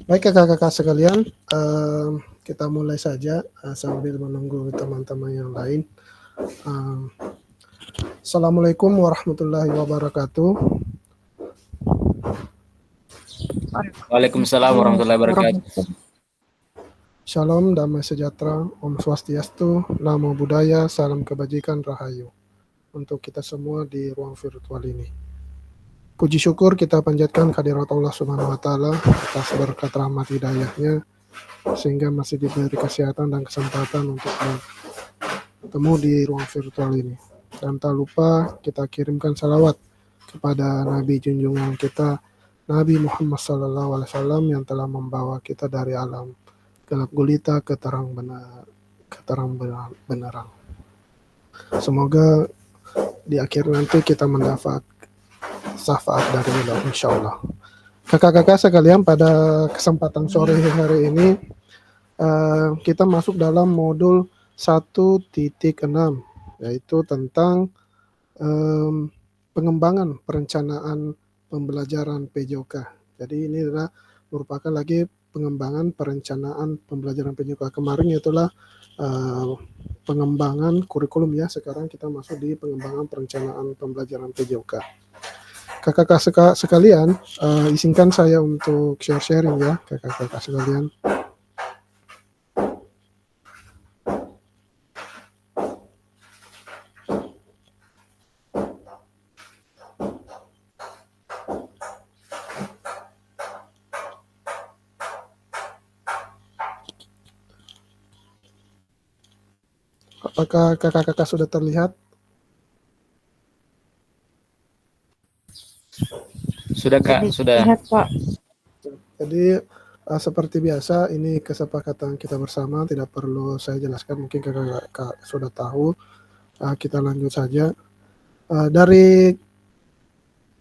Baik kakak-kakak sekalian, kita mulai saja sambil menunggu teman-teman yang lain. Um, Assalamualaikum warahmatullahi wabarakatuh. Waalaikumsalam warahmatullahi wabarakatuh. Shalom, damai sejahtera, Om Swastiastu, Namo Buddhaya, salam kebajikan, Rahayu. Untuk kita semua di ruang virtual ini. Puji syukur kita panjatkan kehadirat Allah Subhanahu wa Ta'ala atas berkat rahmat hidayahnya, sehingga masih diberi kesehatan dan kesempatan untuk bertemu di ruang virtual ini. Dan tak lupa kita kirimkan salawat kepada Nabi junjungan kita, Nabi Muhammad SAW, yang telah membawa kita dari alam gelap gulita ke terang benarang. Semoga di akhir nanti kita mendapat syafaat dari Allah, insya Allah. Kakak-kakak sekalian, pada kesempatan sore hari ini kita masuk dalam modul 1.6, yaitu tentang pengembangan perencanaan pembelajaran PJOK. Jadi ini adalah merupakan lagi pengembangan perencanaan pembelajaran PJOK. Kemarin itulah pengembangan kurikulum ya, sekarang kita masuk di pengembangan perencanaan pembelajaran PJOK. Kakak-kakak sekalian, izinkan saya untuk sharing ya, kakak-kakak sekalian. Apakah kakak-kakak sudah terlihat? Sudah Kak, sudah. Lihat Pak. Jadi seperti biasa, ini kesepakatan kita bersama, tidak perlu saya jelaskan, mungkin kakak-kakak sudah tahu. Kita lanjut saja. Dari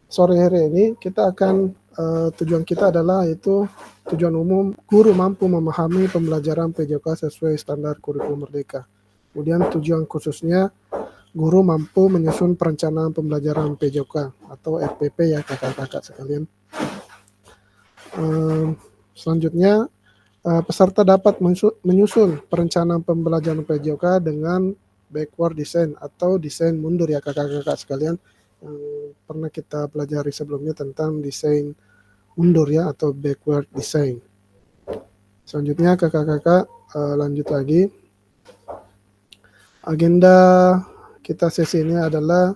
sore hari ini kita akan tujuan kita adalah itu tujuan umum, guru mampu memahami pembelajaran PJOK sesuai standar kurikulum merdeka. Kemudian tujuan khususnya, guru mampu menyusun perencanaan pembelajaran PJOK atau RPP ya kakak-kakak sekalian. Selanjutnya, peserta dapat menyusun perencanaan pembelajaran PJOK dengan backward design atau desain mundur ya kakak-kakak sekalian, yang pernah kita pelajari sebelumnya tentang desain mundur ya atau backward design. Selanjutnya kakak-kakak lanjut lagi. Agenda kita sesi ini adalah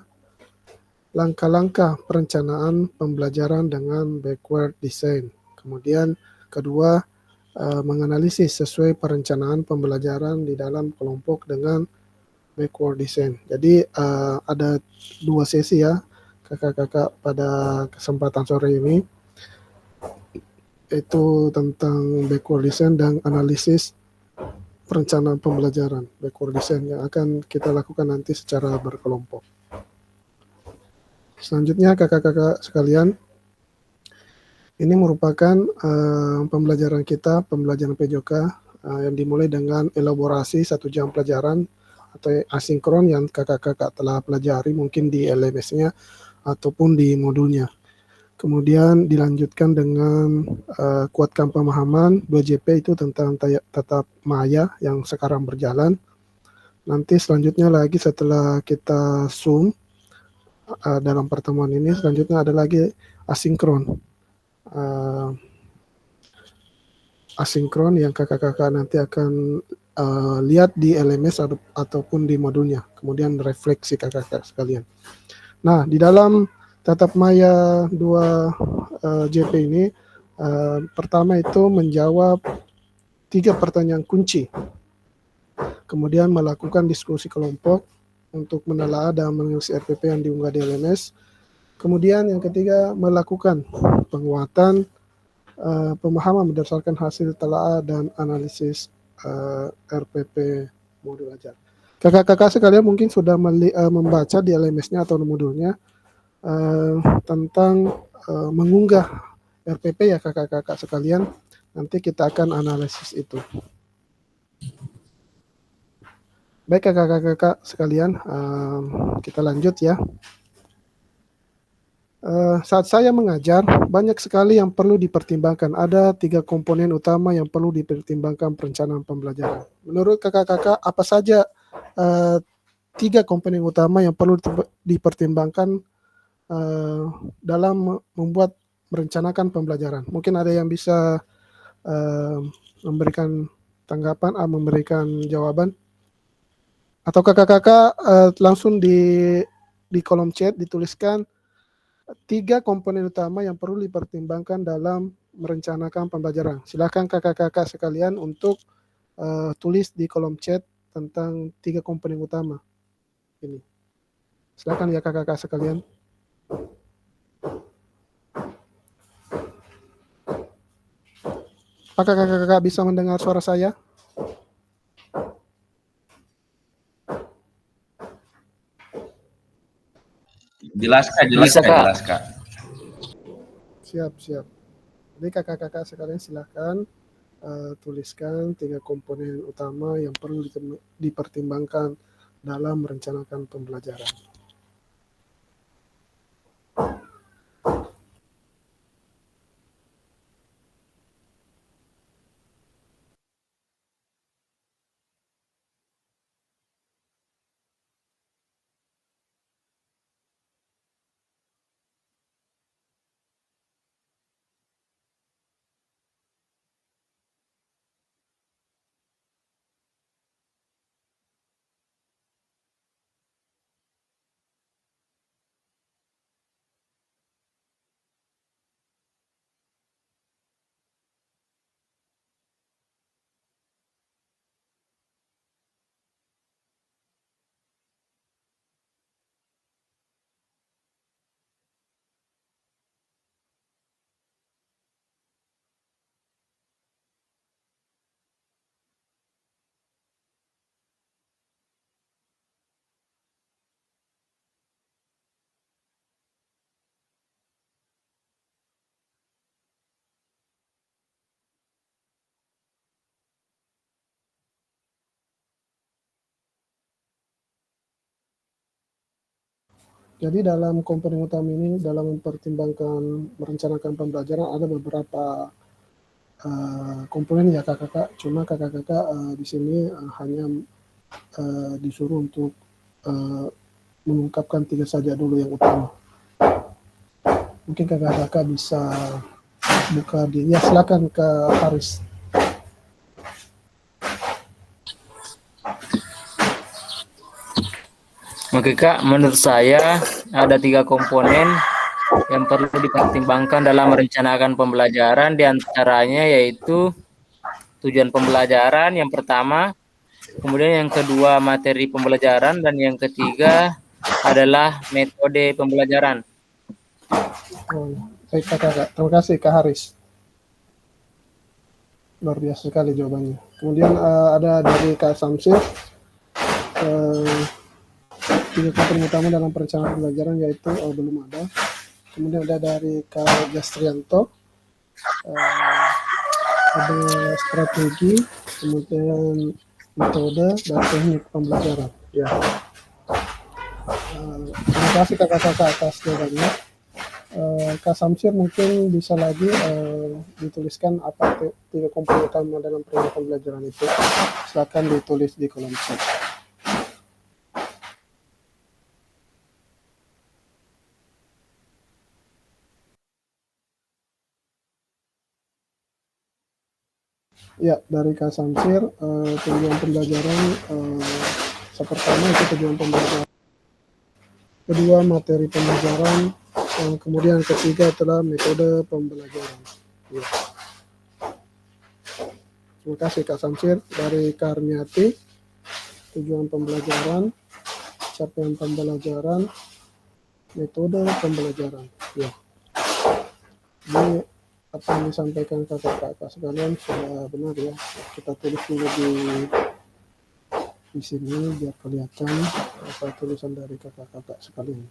langkah-langkah perencanaan pembelajaran dengan backward design. Kemudian kedua, menganalisis sesuai perencanaan pembelajaran di dalam kelompok dengan backward design. Jadi ada dua sesi ya kakak-kakak pada kesempatan sore ini, itu tentang backward design dan analisis perencanaan pembelajaran backward design yang akan kita lakukan nanti secara berkelompok. Selanjutnya kakak-kakak sekalian, ini merupakan pembelajaran kita, pembelajaran PJOK yang dimulai dengan elaborasi 1 jam pelajaran atau asinkron yang kakak-kakak telah pelajari mungkin di LMS-nya ataupun di modulnya. Kemudian dilanjutkan dengan kuatkan pemahaman 2JP itu tentang tatap maya yang sekarang berjalan. Nanti selanjutnya lagi setelah kita Zoom dalam pertemuan ini, selanjutnya ada lagi asinkron. Asinkron yang kakak-kakak nanti akan lihat di LMS ataupun di modulnya, kemudian refleksi kakak-kakak sekalian. Nah, di dalam tatap maya 2 JP ini, pertama itu menjawab 3 pertanyaan kunci, kemudian melakukan diskusi kelompok untuk menelaah dan mengisi RPP yang diunggah di LMS. Kemudian yang ketiga, melakukan penguatan pemahaman berdasarkan hasil telaah dan analisis RPP modul ajar. Kakak-kakak sekalian mungkin sudah membaca di LMS-nya atau modulnya tentang mengunggah RPP ya kakak-kakak sekalian. Nanti kita akan analisis itu. Baik kakak-kakak sekalian, kita lanjut ya. Saat saya mengajar, banyak sekali yang perlu dipertimbangkan. Ada 3 komponen utama yang perlu dipertimbangkan perencanaan pembelajaran. Menurut kakak-kakak, apa saja 3 komponen utama yang perlu dipertimbangkan dalam membuat merencanakan pembelajaran? Mungkin ada yang bisa memberikan tanggapan, memberikan jawaban. Atau kakak-kakak langsung di kolom chat dituliskan 3 komponen utama yang perlu dipertimbangkan dalam merencanakan pembelajaran. Silakan kakak-kakak sekalian untuk tulis di kolom chat tentang 3 komponen utama ini. Silakan ya kakak-kakak sekalian. Apakah kakak-kakak bisa mendengar suara saya? Jelas Kak, Bisa, Kak. jelas Kak. Siap. Jadi kakak-kakak sekalian silakan tuliskan 3 komponen utama yang perlu dipertimbangkan dalam merencanakan pembelajaran. Jadi dalam komponen utama ini, dalam mempertimbangkan merencanakan pembelajaran ada beberapa komponen ya kakak-kakak. Cuma kakak-kakak di sini hanya disuruh untuk mengungkapkan 3 saja dulu yang utama. Mungkin kakak-kakak bisa buka di, ya silakan ke Haris. Oke Kak, menurut saya ada 3 komponen yang perlu dipertimbangkan dalam merencanakan pembelajaran, diantaranya yaitu tujuan pembelajaran yang pertama, kemudian yang kedua materi pembelajaran, dan yang ketiga adalah metode pembelajaran. Baik kakak-kakak, terima kasih Kak Haris. Luar biasa sekali jawabannya. Kemudian ada dari Kak Samsir. 3 komponen utama dalam perencanaan pembelajaran yaitu belum ada. Kemudian ada dari Kak Jastrianto, ada strategi, kemudian metode dan teknik pembelajaran. Ya. Terima kasih kakak-kakak atas jawabannya. Kak Samsir mungkin bisa lagi dituliskan apa 3 komponen utama dalam perencanaan pembelajaran itu. Silakan ditulis di kolom chat. Ya, dari Kak Samsir, tujuan pembelajaran pertama itu tujuan pembelajaran, kedua materi pembelajaran, kemudian ketiga adalah metode pembelajaran. Ya. Terima kasih Kak Samsir. Dari Kak Armiati, tujuan pembelajaran, capaian pembelajaran, metode pembelajaran. Ya. Ini apa yang disampaikan kakak-kakak sekalian sudah benar ya. Kita tulis dulu di sini biar kelihatan apa tulisan dari kakak-kakak sekalian.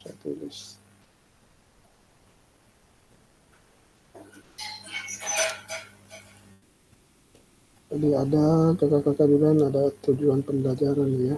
Saya tulis. Jadi ada kakak-kakak bilang ada tujuan pembelajaran ya.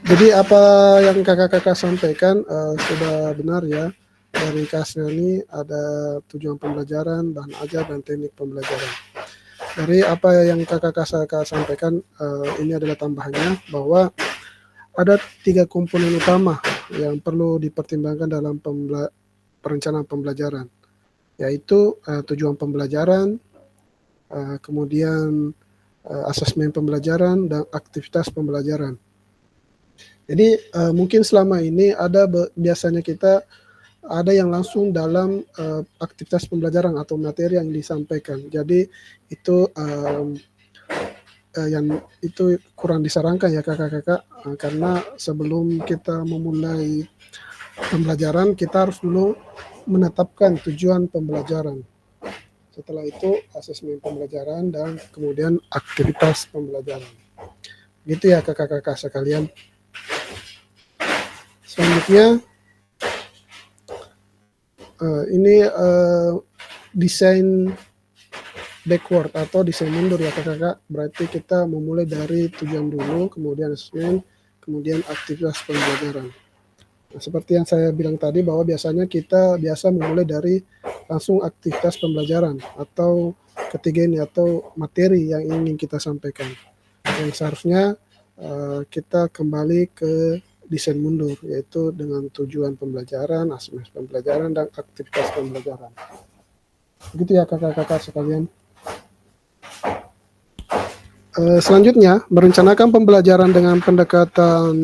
Jadi apa yang kakak-kakak sampaikan sudah benar ya. Dari Kasnani ada tujuan pembelajaran, bahan ajar, dan teknik pembelajaran. Dari apa yang kakak-kakak sampaikan, ini adalah tambahannya bahwa ada 3 komponen utama yang perlu dipertimbangkan dalam perencanaan pembelajaran, yaitu tujuan pembelajaran, kemudian asesmen pembelajaran, dan aktivitas pembelajaran. Jadi mungkin selama ini biasanya kita ada yang langsung dalam aktivitas pembelajaran atau materi yang disampaikan. Jadi itu yang itu kurang disarankan ya kakak-kakak, karena sebelum kita memulai pembelajaran kita harus dulu menetapkan tujuan pembelajaran. Setelah itu asesmen pembelajaran dan kemudian aktivitas pembelajaran. Gitu ya kakak-kakak sekalian. Selanjutnya ini desain backward atau desain mundur ya kakak-kakak. Berarti kita memulai dari tujuan dulu, kemudian asesmen, kemudian aktivitas pembelajaran. Nah, seperti yang saya bilang tadi bahwa biasanya kita biasa memulai dari langsung aktivitas pembelajaran atau ketiga ini atau materi yang ingin kita sampaikan. Yang seharusnya kita kembali ke desain mundur, yaitu dengan tujuan pembelajaran, asesmen pembelajaran, dan aktivitas pembelajaran. Begitu ya kakak-kakak sekalian. Selanjutnya, merencanakan pembelajaran dengan pendekatan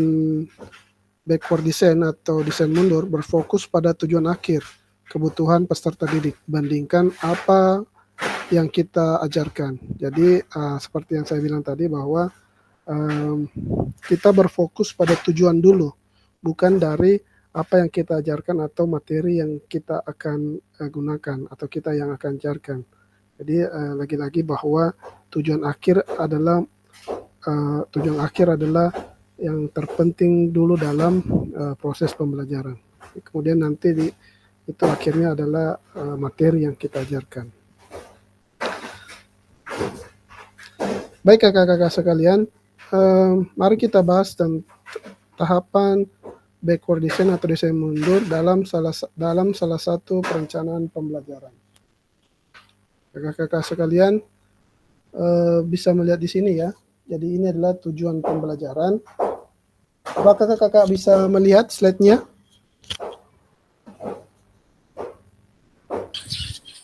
backward design atau desain mundur berfokus pada tujuan akhir, kebutuhan peserta didik, bandingkan apa yang kita ajarkan. Jadi seperti yang saya bilang tadi bahwa kita berfokus pada tujuan dulu, bukan dari apa yang kita ajarkan atau materi yang kita akan gunakan atau kita yang akan ajarkan. Jadi lagi-lagi bahwa tujuan akhir adalah yang terpenting dulu dalam proses pembelajaran. Kemudian nanti itu akhirnya adalah materi yang kita ajarkan. Baik kakak-kakak sekalian, mari kita bahas tentang tahapan backward design atau desain mundur dalam salah satu perencanaan pembelajaran. Kakak-kakak sekalian bisa melihat di sini ya. Jadi ini adalah tujuan pembelajaran. Apakah kakak bisa melihat slide-nya?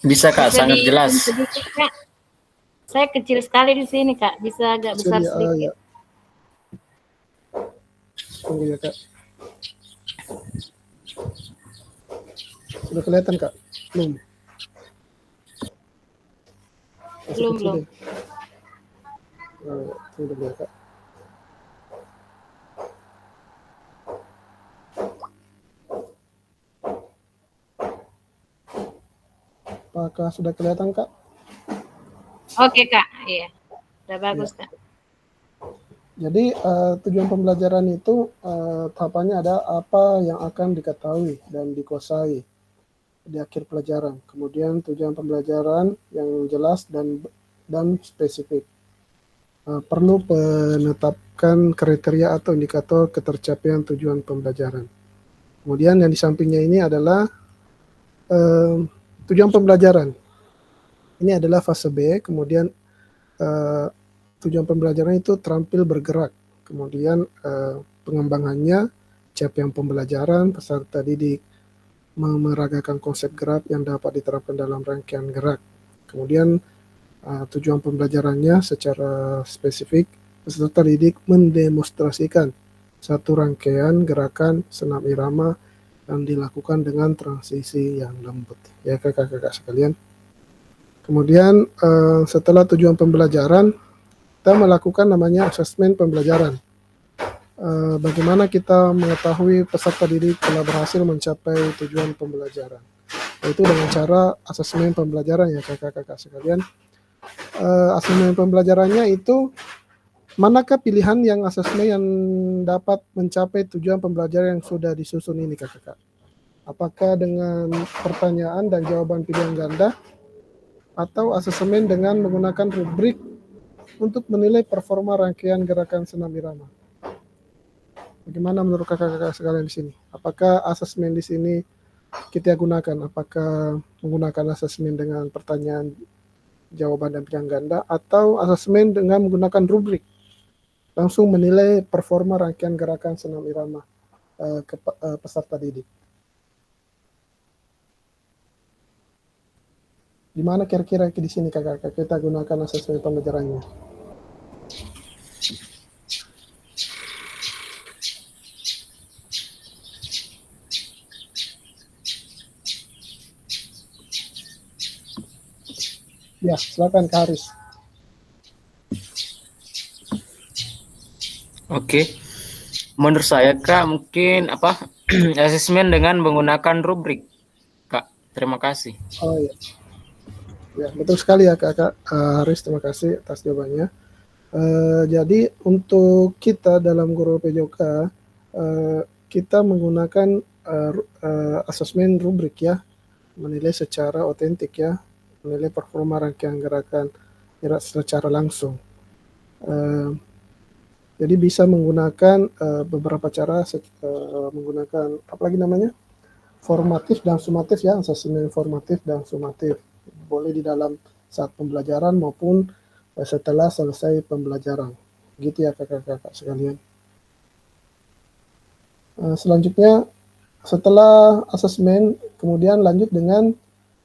Bisa Kak, sangat jelas. Sedikit, Kak. Saya kecil sekali di sini Kak, bisa agak besar sedikit. Ya. Tunggu ya Kak. Sudah kelihatan Kak? Belum. Belum. Tunggu ya Kak. Apakah sudah kelihatan Kak? Oke Kak, iya. Sudah bagus Kak. Jadi tujuan pembelajaran itu tahapannya ada apa yang akan diketahui dan dikuasai di akhir pelajaran. Kemudian tujuan pembelajaran yang jelas dan spesifik. Perlu menetapkan kriteria atau indikator ketercapaian tujuan pembelajaran. Kemudian yang di sampingnya ini adalah tujuan pembelajaran. Ini adalah fase B, kemudian tujuan pembelajaran itu terampil bergerak. Kemudian pengembangannya, capaian pembelajaran, peserta didik memeragakan konsep gerak yang dapat diterapkan dalam rangkaian gerak. Kemudian tujuan pembelajarannya secara spesifik, peserta didik mendemonstrasikan satu rangkaian gerakan senam irama yang dilakukan dengan transisi yang lembut. Ya kakak-kakak sekalian. Kemudian setelah tujuan pembelajaran, kita melakukan namanya asesmen pembelajaran. Bagaimana kita mengetahui peserta didik telah berhasil mencapai tujuan pembelajaran. Yaitu dengan cara asesmen pembelajaran ya kakak-kakak sekalian. Asesmen pembelajarannya itu manakah pilihan yang asesmen yang dapat mencapai tujuan pembelajaran yang sudah disusun ini kakak-kakak. Apakah dengan pertanyaan dan jawaban pilihan ganda, atau asesmen dengan menggunakan rubrik untuk menilai performa rangkaian gerakan senam irama. Bagaimana menurut kakak-kakak sekalian di sini? Apakah asesmen di sini kita gunakan? Apakah menggunakan asesmen dengan pertanyaan, jawaban, dan pilihan ganda, atau asesmen dengan menggunakan rubrik? Langsung menilai performa rangkaian gerakan senam irama peserta didik. Di mana kira-kira di sini kakak-kakak kita gunakan asesmen pembelajarannya? Ya, silakan Kak Haris. Oke. Menurut saya Kak mungkin asesmen dengan menggunakan rubrik. Kak, terima kasih. Oh iya. Ya, betul sekali ya Kak Haris, terima kasih atas jawabannya. Jadi untuk kita dalam guru PJOK kita menggunakan asesmen rubrik ya, menilai secara otentik ya, menilai performa rangkaian gerakan secara langsung. Jadi bisa menggunakan beberapa cara, menggunakan apa lagi namanya, formatif dan sumatif ya, asesmen formatif dan sumatif. Boleh di dalam saat pembelajaran maupun setelah selesai pembelajaran. Gitu ya kakak-kakak sekalian. Selanjutnya setelah asesmen kemudian lanjut dengan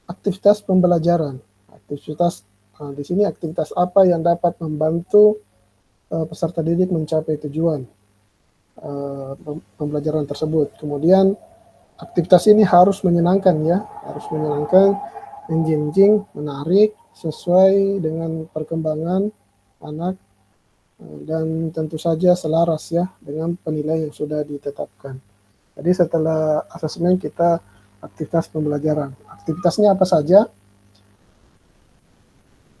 aktivitas pembelajaran. Aktivitas di sini aktivitas apa yang dapat membantu peserta didik mencapai tujuan pembelajaran tersebut. Kemudian aktivitas ini harus menyenangkan ya, harus menyenangkan, menjinjing, menarik, sesuai dengan perkembangan anak, dan tentu saja selaras ya dengan penilaian yang sudah ditetapkan. Jadi setelah asesmen kita aktivitas pembelajaran. Aktivitasnya apa saja?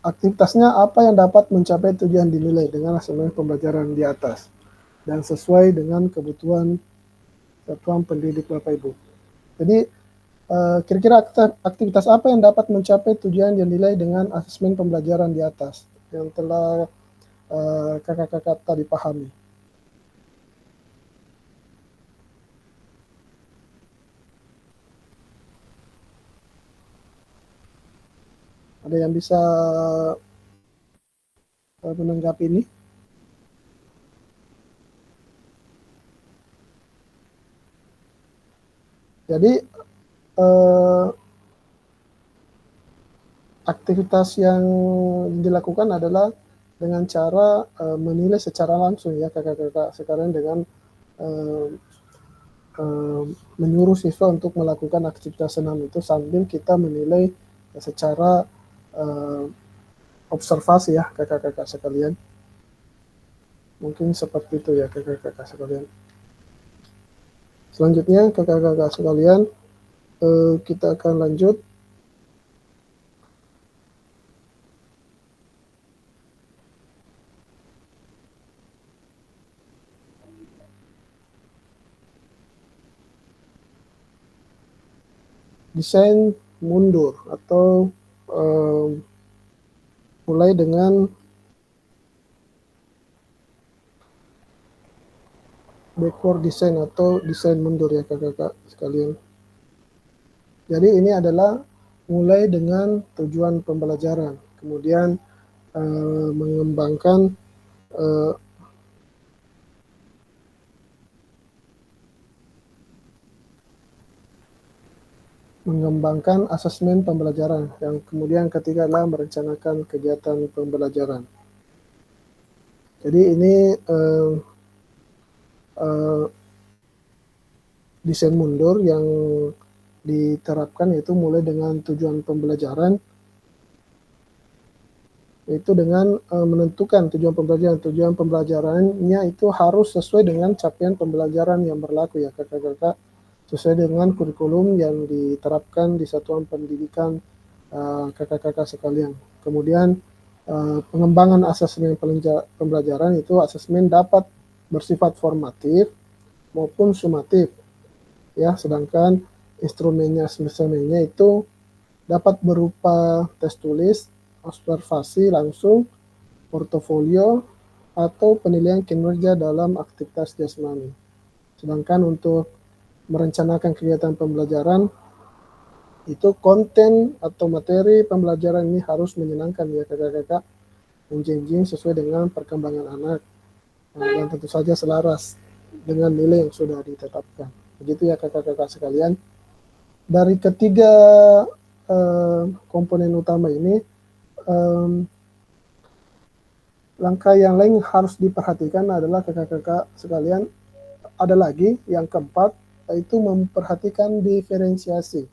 Aktivitasnya apa yang dapat mencapai tujuan dinilai dengan asesmen pembelajaran di atas dan sesuai dengan kebutuhan satuan pendidik Bapak Ibu. Jadi kira-kira aktivitas apa yang dapat mencapai tujuan yang dinilai dengan asesmen pembelajaran di atas yang telah kakak-kakak tadi pahami? Ada yang bisa menanggapi ini? Jadi aktivitas yang dilakukan adalah dengan cara menilai secara langsung ya kakak-kakak sekalian, dengan menyuruh siswa untuk melakukan aktivitas senam itu sambil kita menilai secara observasi ya kakak-kakak sekalian. Mungkin seperti itu ya kakak-kakak sekalian. Selanjutnya kakak-kakak sekalian, kita akan lanjut desain mundur atau mulai dengan backward design atau desain mundur ya kakak-kakak sekalian. Jadi ini adalah mulai dengan tujuan pembelajaran, kemudian mengembangkan asesmen pembelajaran, yang kemudian ketiga adalah merencanakan kegiatan pembelajaran. Jadi ini desain mundur yang diterapkan yaitu mulai dengan tujuan pembelajaran, yaitu dengan menentukan tujuan pembelajaran. Tujuan pembelajarannya itu harus sesuai dengan capaian pembelajaran yang berlaku ya kakak-kakak, sesuai dengan kurikulum yang diterapkan di satuan pendidikan kakak-kakak sekalian. Kemudian pengembangan asesmen pembelajaran itu asesmen dapat bersifat formatif maupun sumatif ya, sedangkan instrumennya itu dapat berupa tes tulis, observasi langsung, portofolio, atau penilaian kinerja dalam aktivitas jasmani. Sedangkan untuk merencanakan kegiatan pembelajaran, itu konten atau materi pembelajaran ini harus menyenangkan ya kakak-kakak, menjunjung sesuai dengan perkembangan anak, dan tentu saja selaras dengan nilai yang sudah ditetapkan. Begitu ya kakak-kakak sekalian. Dari ketiga komponen utama ini, langkah yang lain harus diperhatikan adalah kakak-kakak sekalian, ada lagi yang keempat, yaitu memperhatikan diferensiasi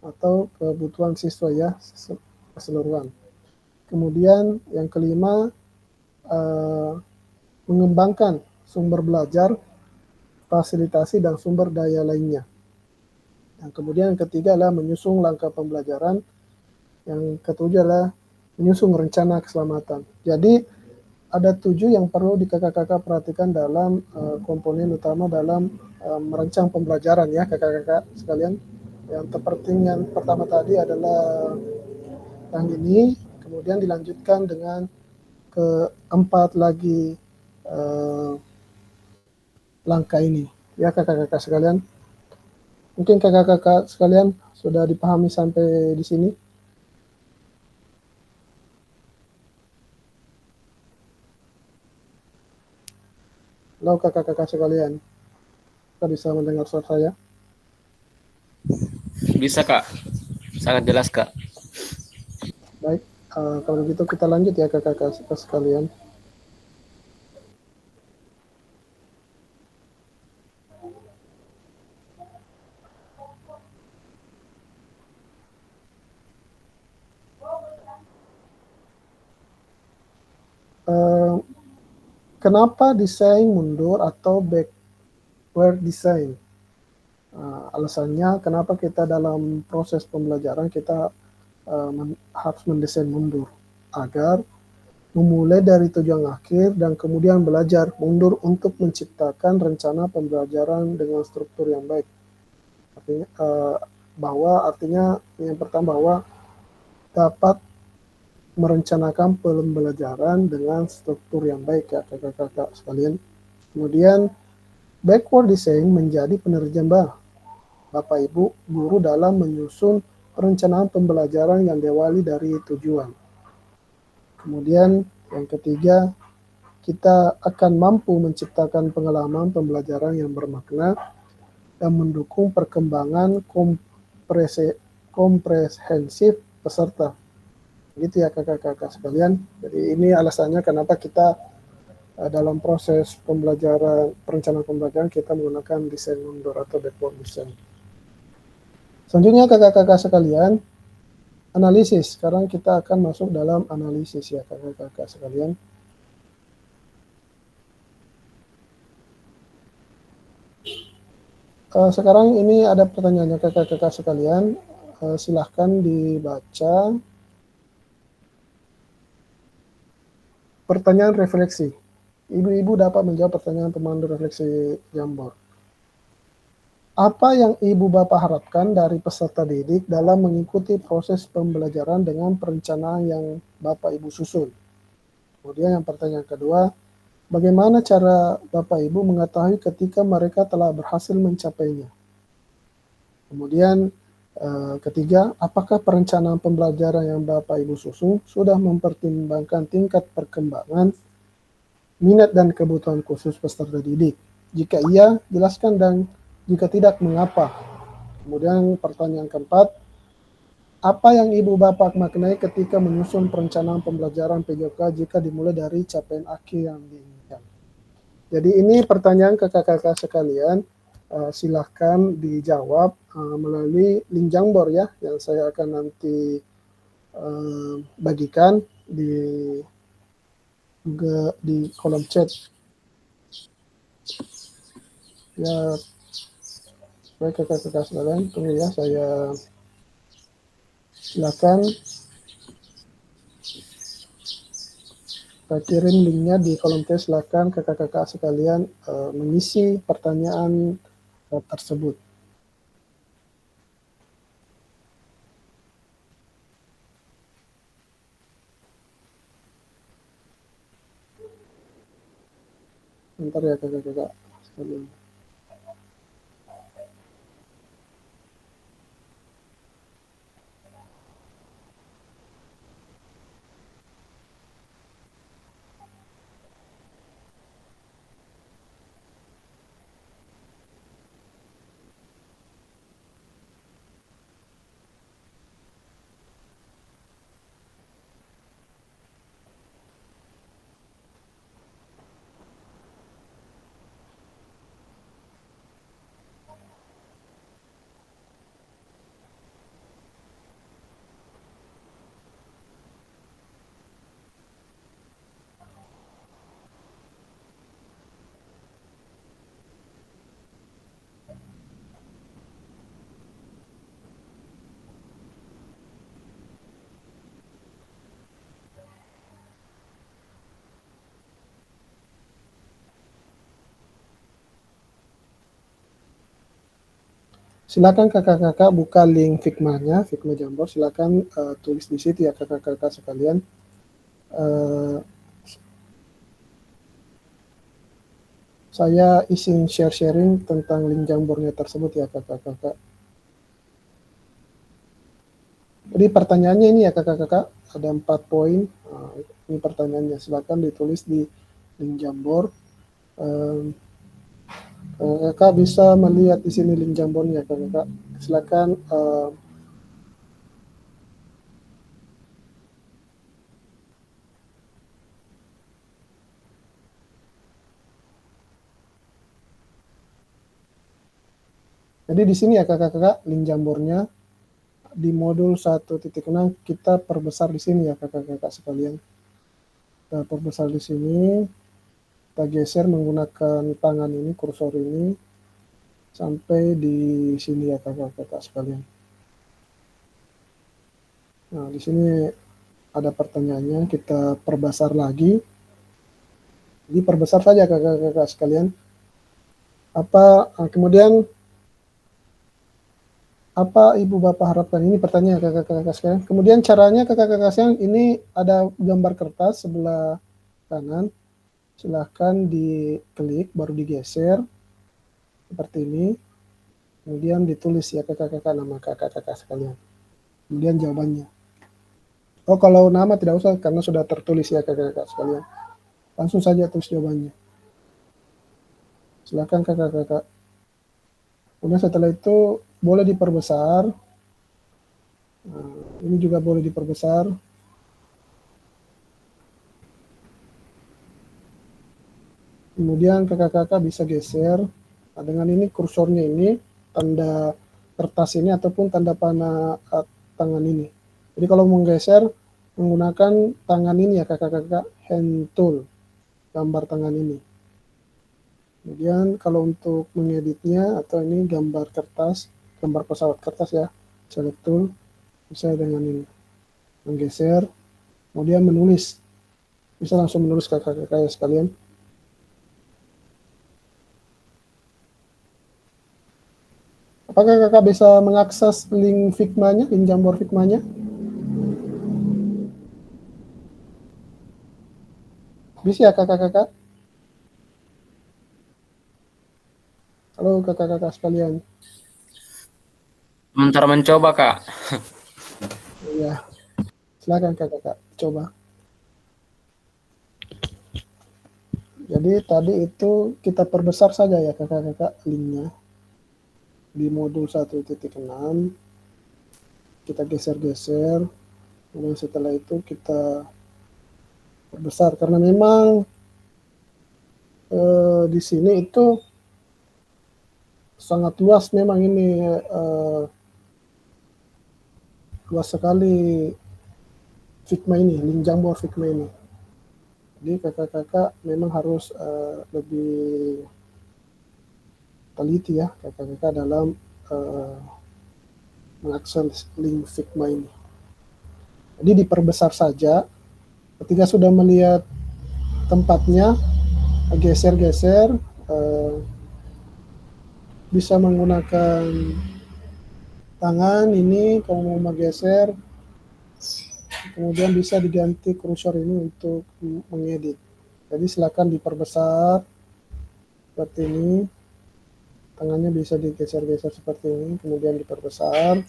atau kebutuhan siswa ya keseluruhan. Kemudian yang kelima, mengembangkan sumber belajar, fasilitasi dan sumber daya lainnya. Yang kemudian yang ketiga adalah menyusun langkah pembelajaran. Yang ketujuh adalah menyusun rencana keselamatan. Jadi ada 7 yang perlu kakak-kakak perhatikan dalam komponen utama dalam merancang pembelajaran ya kakak-kakak sekalian. Yang terpenting yang pertama tadi adalah yang ini, kemudian dilanjutkan dengan keempat lagi langkah ini ya kakak-kakak sekalian. Mungkin kakak-kakak sekalian sudah dipahami sampai di sini. Halo kakak-kakak sekalian, kita bisa mendengar suara saya? Bisa Kak, sangat jelas Kak. Baik, kalau begitu kita lanjut ya kakak-kakak sekalian. Kenapa desain mundur atau backward design? Alasannya kenapa kita dalam proses pembelajaran kita harus mendesain mundur agar memulai dari tujuan akhir dan kemudian belajar mundur untuk menciptakan rencana pembelajaran dengan struktur yang baik. Artinya artinya yang pertama bahwa dapat merencanakan pembelajaran dengan struktur yang baik ya kakak-kakak sekalian. Kemudian backward design menjadi penerjemah Bapak Ibu guru dalam menyusun perencanaan pembelajaran yang diawali dari tujuan. Kemudian yang ketiga, kita akan mampu menciptakan pengalaman pembelajaran yang bermakna dan mendukung perkembangan komprehensif peserta. Gitu ya kakak-kakak sekalian. Jadi ini alasannya kenapa kita dalam proses pembelajaran, perencanaan pembelajaran kita menggunakan desain mundur atau backward design. Selanjutnya kakak-kakak sekalian, analisis. Sekarang kita akan masuk dalam analisis ya kakak-kakak sekalian. Sekarang ini ada pertanyaannya kakak-kakak sekalian. Silahkan dibaca. Pertanyaan refleksi. Ibu-ibu dapat menjawab pertanyaan pemandu refleksi Jamboard. Apa yang ibu bapak harapkan dari peserta didik dalam mengikuti proses pembelajaran dengan perencanaan yang bapak ibu susun? Kemudian yang pertanyaan kedua, bagaimana cara bapak ibu mengetahui ketika mereka telah berhasil mencapainya? Kemudian ketiga, apakah perencanaan pembelajaran yang bapak ibu susun sudah mempertimbangkan tingkat perkembangan, minat dan kebutuhan khusus peserta didik? Jika iya, jelaskan, dan jika tidak, mengapa? Kemudian pertanyaan keempat, apa yang ibu bapak maknai ketika menyusun perencanaan pembelajaran PJOK jika dimulai dari capaian akhir yang diinginkan? Jadi ini pertanyaan kakak-kakak sekalian, silahkan dijawab melalui link Jamboard ya, yang saya akan nanti bagikan di kolom chat. Ya, baik kakak-kakak sekalian, tunggu ya, saya silakan kirim linknya di kolom chat. Silakan kakak-kakak sekalian mengisi pertanyaan tersebut. Bentar ya kakak-kakak sekalian. Silakan kakak-kakak buka link Figma-nya, Figma Jamboard. Silakan tulis di situ ya kakak-kakak sekalian. Saya izin sharing tentang link Jamboard-nya tersebut ya kakak-kakak. Jadi pertanyaannya ini ya kakak-kakak, ada 4 poin. Ini pertanyaannya, silakan ditulis di link Jamboard. Kakak bisa melihat di sini link Jamboard-nya kakak-kakak. Silakan jadi di sini ya kakak-kakak link Jamboard-nya di modul 1.6 kita perbesar di sini ya kakak-kakak sekalian. Kita perbesar di sini, kita geser menggunakan tangan ini, kursor ini sampai di sini ya kakak-kakak sekalian. Nah, di sini ada pertanyaannya, kita perbesar lagi. Jadi perbesar saja kakak-kakak sekalian. Kemudian apa ibu bapak harapkan? Ini pertanyaan kakak-kakak sekalian. Kemudian caranya kakak-kakak sekalian, ini ada gambar kertas sebelah kanan. Silahkan diklik, baru digeser seperti ini. Kemudian ditulis ya kakak-kakak nama kakak-kakak sekalian. Kemudian jawabannya. Oh, kalau nama tidak usah karena sudah tertulis ya kakak-kakak sekalian. Langsung saja tulis jawabannya. Silakan kakak-kakak. Kemudian setelah itu boleh diperbesar. Nah, ini juga boleh diperbesar. Kemudian kakak-kakak bisa geser. Nah, dengan ini kursornya ini, tanda kertas ini ataupun tanda panah tangan ini. Jadi kalau menggeser menggunakan tangan ini ya kakak-kakak, hand tool, gambar tangan ini. Kemudian kalau untuk mengeditnya atau ini gambar kertas, gambar pesawat kertas ya, select tool, bisa dengan ini. Menggeser, kemudian menulis. Bisa langsung menulis kakak-kakak sekalian. Apakah kakak bisa mengakses link Figma-nya, link Jamboard Figma-nya? Bisa ya kakak-kakak? Halo kakak-kakak sekalian. Sebentar mencoba, Kak. Iya, silakan kakak-kakak coba. Jadi tadi itu kita perbesar saja ya kakak-kakak linknya. Di modul 1.6 kita geser-geser. Kemudian setelah itu kita perbesar karena memang di sini itu sangat luas memang ini luas sekali Figma ini, link Jamboard Figma ini. Jadi kakak-kakak memang harus lebih teliti ya kakak-kakak dalam mengakses link Figma ini. Jadi diperbesar saja. Ketika sudah melihat tempatnya, geser-geser, bisa menggunakan tangan ini kalau mau geser, kemudian bisa diganti kursor ini untuk mengedit. Jadi silakan diperbesar seperti ini. Tangannya bisa digeser-geser seperti ini, kemudian diperbesar.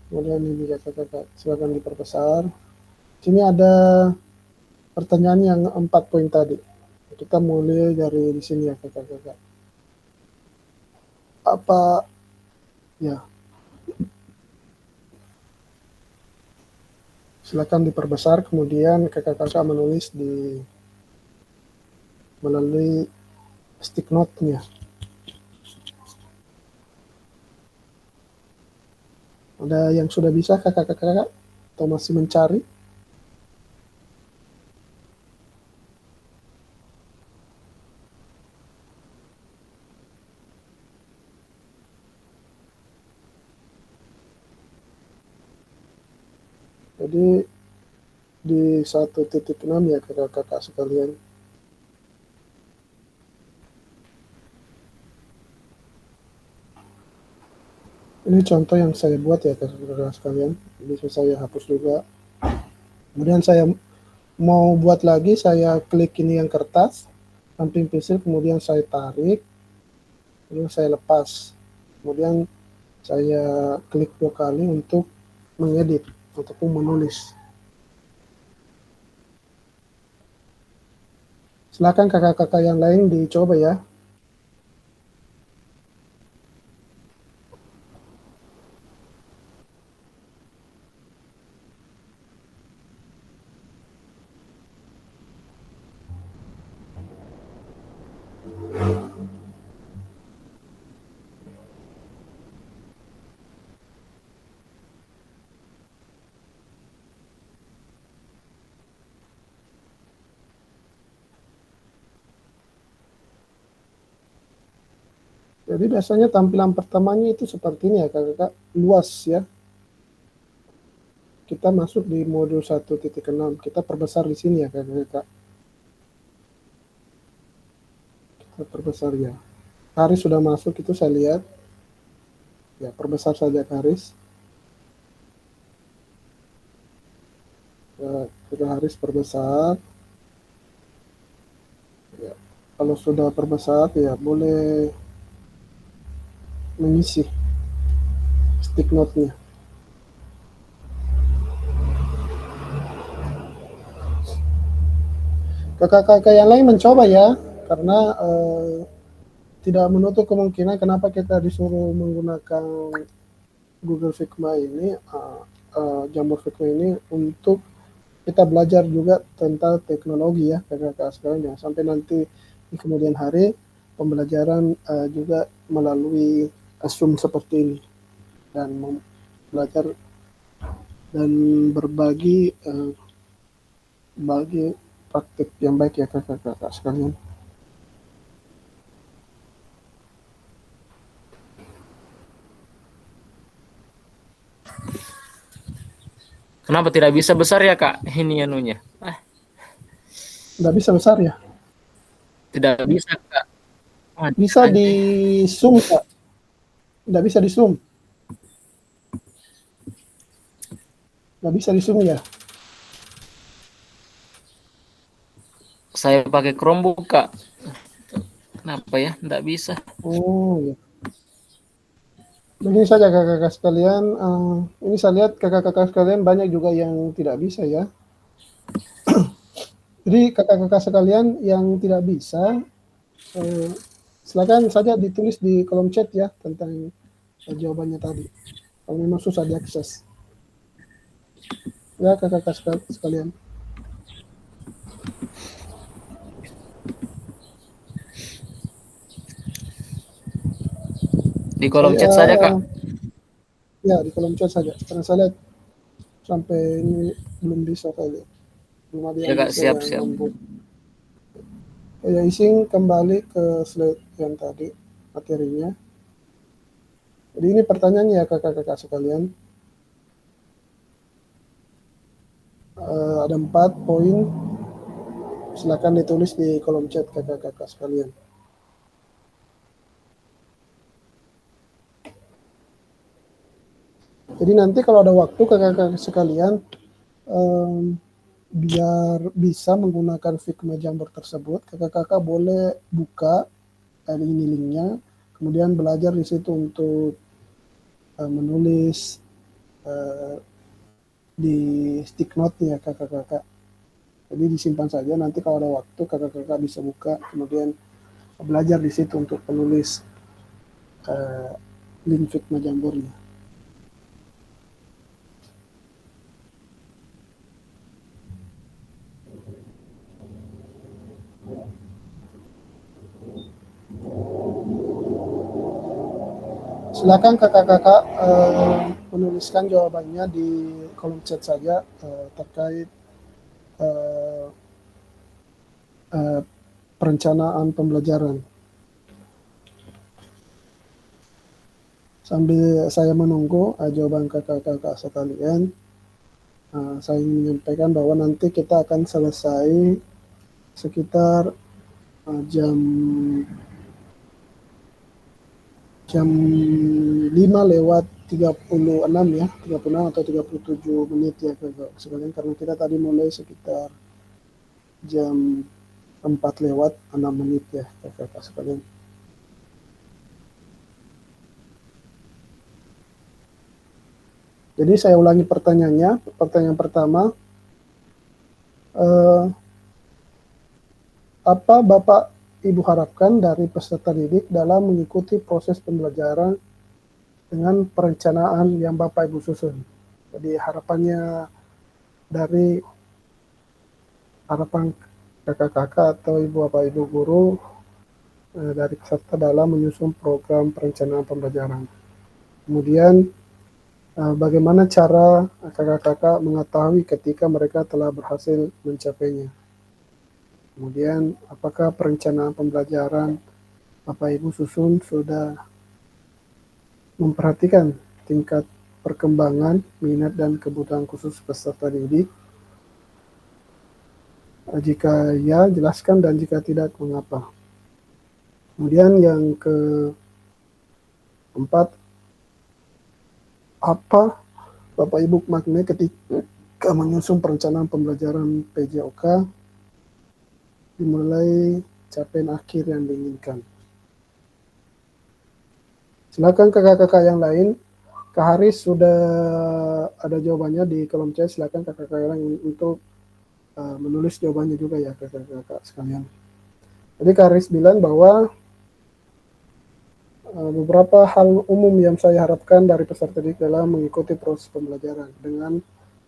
Kemudian ini kakak-kakak, silakan diperbesar. Sini ada pertanyaan yang 4 poin tadi. Kita mulai dari di sini ya kakak-kakak. Apa ya? Silakan diperbesar, kemudian kakak-kakak menulis melalui stick note-nya. Ada yang sudah bisa kakak-kakak atau masih mencari? Jadi di 1.6 ya kakak-kakak sekalian. Ini contoh yang saya buat ya kakak-kakak sekalian. Bisa saya hapus juga. Kemudian saya mau buat lagi, saya klik ini yang kertas, samping pensil, kemudian saya tarik, kemudian saya lepas. Kemudian saya klik 2 kali untuk mengedit ataupun menulis. Silakan kakak-kakak yang lain dicoba ya. Jadi biasanya tampilan pertamanya itu seperti ini ya kakak-kakak, luas ya. Kita masuk di modul 1.6, kita perbesar di sini ya kakak-kakak. Kita perbesar ya. Garis sudah masuk itu saya lihat. Ya, perbesar saja garis. Ya, kita garis perbesar. Ya, kalau sudah perbesar ya boleh mengisi stick note-nya. Kakak-kakak yang lain mencoba ya, karena tidak menutup kemungkinan kenapa kita disuruh menggunakan Google Figma ini, Jamboard Figma ini untuk kita belajar juga tentang teknologi ya kakak-kakak sekalian. Jangan sampai nanti di kemudian hari pembelajaran juga melalui Zoom seperti ini dan belajar dan berbagi bagi praktik yang baik ya kakak-kakak sekalian. Kenapa tidak bisa besar ya Kak? Ini anunya. Nggak bisa besar ya? Tidak bisa Kak. Bisa di zoom Kak? Nggak bisa di zoom? Nggak bisa di zoom ya? Saya pakai Chromebook Kak. Kenapa ya? Tidak bisa. Oh ya. Begini saja kakak-kakak sekalian, ini saya lihat kakak-kakak sekalian banyak juga yang tidak bisa ya. Jadi kakak-kakak sekalian yang tidak bisa, silakan saja ditulis di kolom chat ya tentang jawabannya tadi. Kalau memang susah diakses. Ya kakak-kakak sekalian. Di kolom chat saja Kak. Ya di kolom chat saja. Karena saya lihat sampai ini belum bisa kali. Belum ada Ya yang Kak, bisa yang siap-siap. membuat. Ya ising kembali ke slide yang tadi materinya. Jadi ini pertanyaannya ya kakak-kakak sekalian. Ada 4 poin. Silakan ditulis di kolom chat kakak-kakak sekalian. Jadi nanti kalau ada waktu kakak-kakak sekalian, biar bisa menggunakan Figma Jamboard tersebut, kakak-kakak boleh buka ini linknya, kemudian belajar di situ untuk menulis di stick note-nya kakak-kakak. Jadi disimpan saja, nanti kalau ada waktu kakak-kakak bisa buka, kemudian belajar di situ untuk penulis link Figma Jamboard-nya. Silakan kakak-kakak menuliskan jawabannya di kolom chat saja terkait perencanaan pembelajaran. Sambil saya menunggu jawaban kakak-kakak sekalian, saya ingin menyampaikan bahwa nanti kita akan selesai sekitar jam 5:36 ya, 36 atau 37 menit ya kakak sekalian, karena kita tadi mulai sekitar jam 4:06 ya kakak sekalian. Jadi saya ulangi pertanyaannya. Pertanyaan pertama, apa Bapak Ibu harapkan dari peserta didik dalam mengikuti proses pembelajaran dengan perencanaan yang Bapak Ibu susun? Jadi harapannya dari harapan kakak-kakak atau ibu bapak ibu guru dari peserta dalam menyusun program perencanaan pembelajaran. Kemudian bagaimana cara kakak-kakak mengetahui ketika mereka telah berhasil mencapainya? Kemudian, apakah perencanaan pembelajaran Bapak Ibu susun sudah memperhatikan tingkat perkembangan, minat, dan kebutuhan khusus peserta didik? Jika ya, jelaskan, dan jika tidak, mengapa? Kemudian yang keempat, apa Bapak Ibu maknai ketika menyusun perencanaan pembelajaran PJOK dimulai capaian akhir yang diinginkan? Silakan kakak-kakak yang lain. Kak Haris sudah ada jawabannya di kolom chat. Silakan kakak-kakak yang lain untuk menulis jawabannya juga ya kakak-kakak sekalian. Jadi Kak Haris bilang bahwa beberapa hal umum yang saya harapkan dari peserta didik dalam mengikuti proses pembelajaran dengan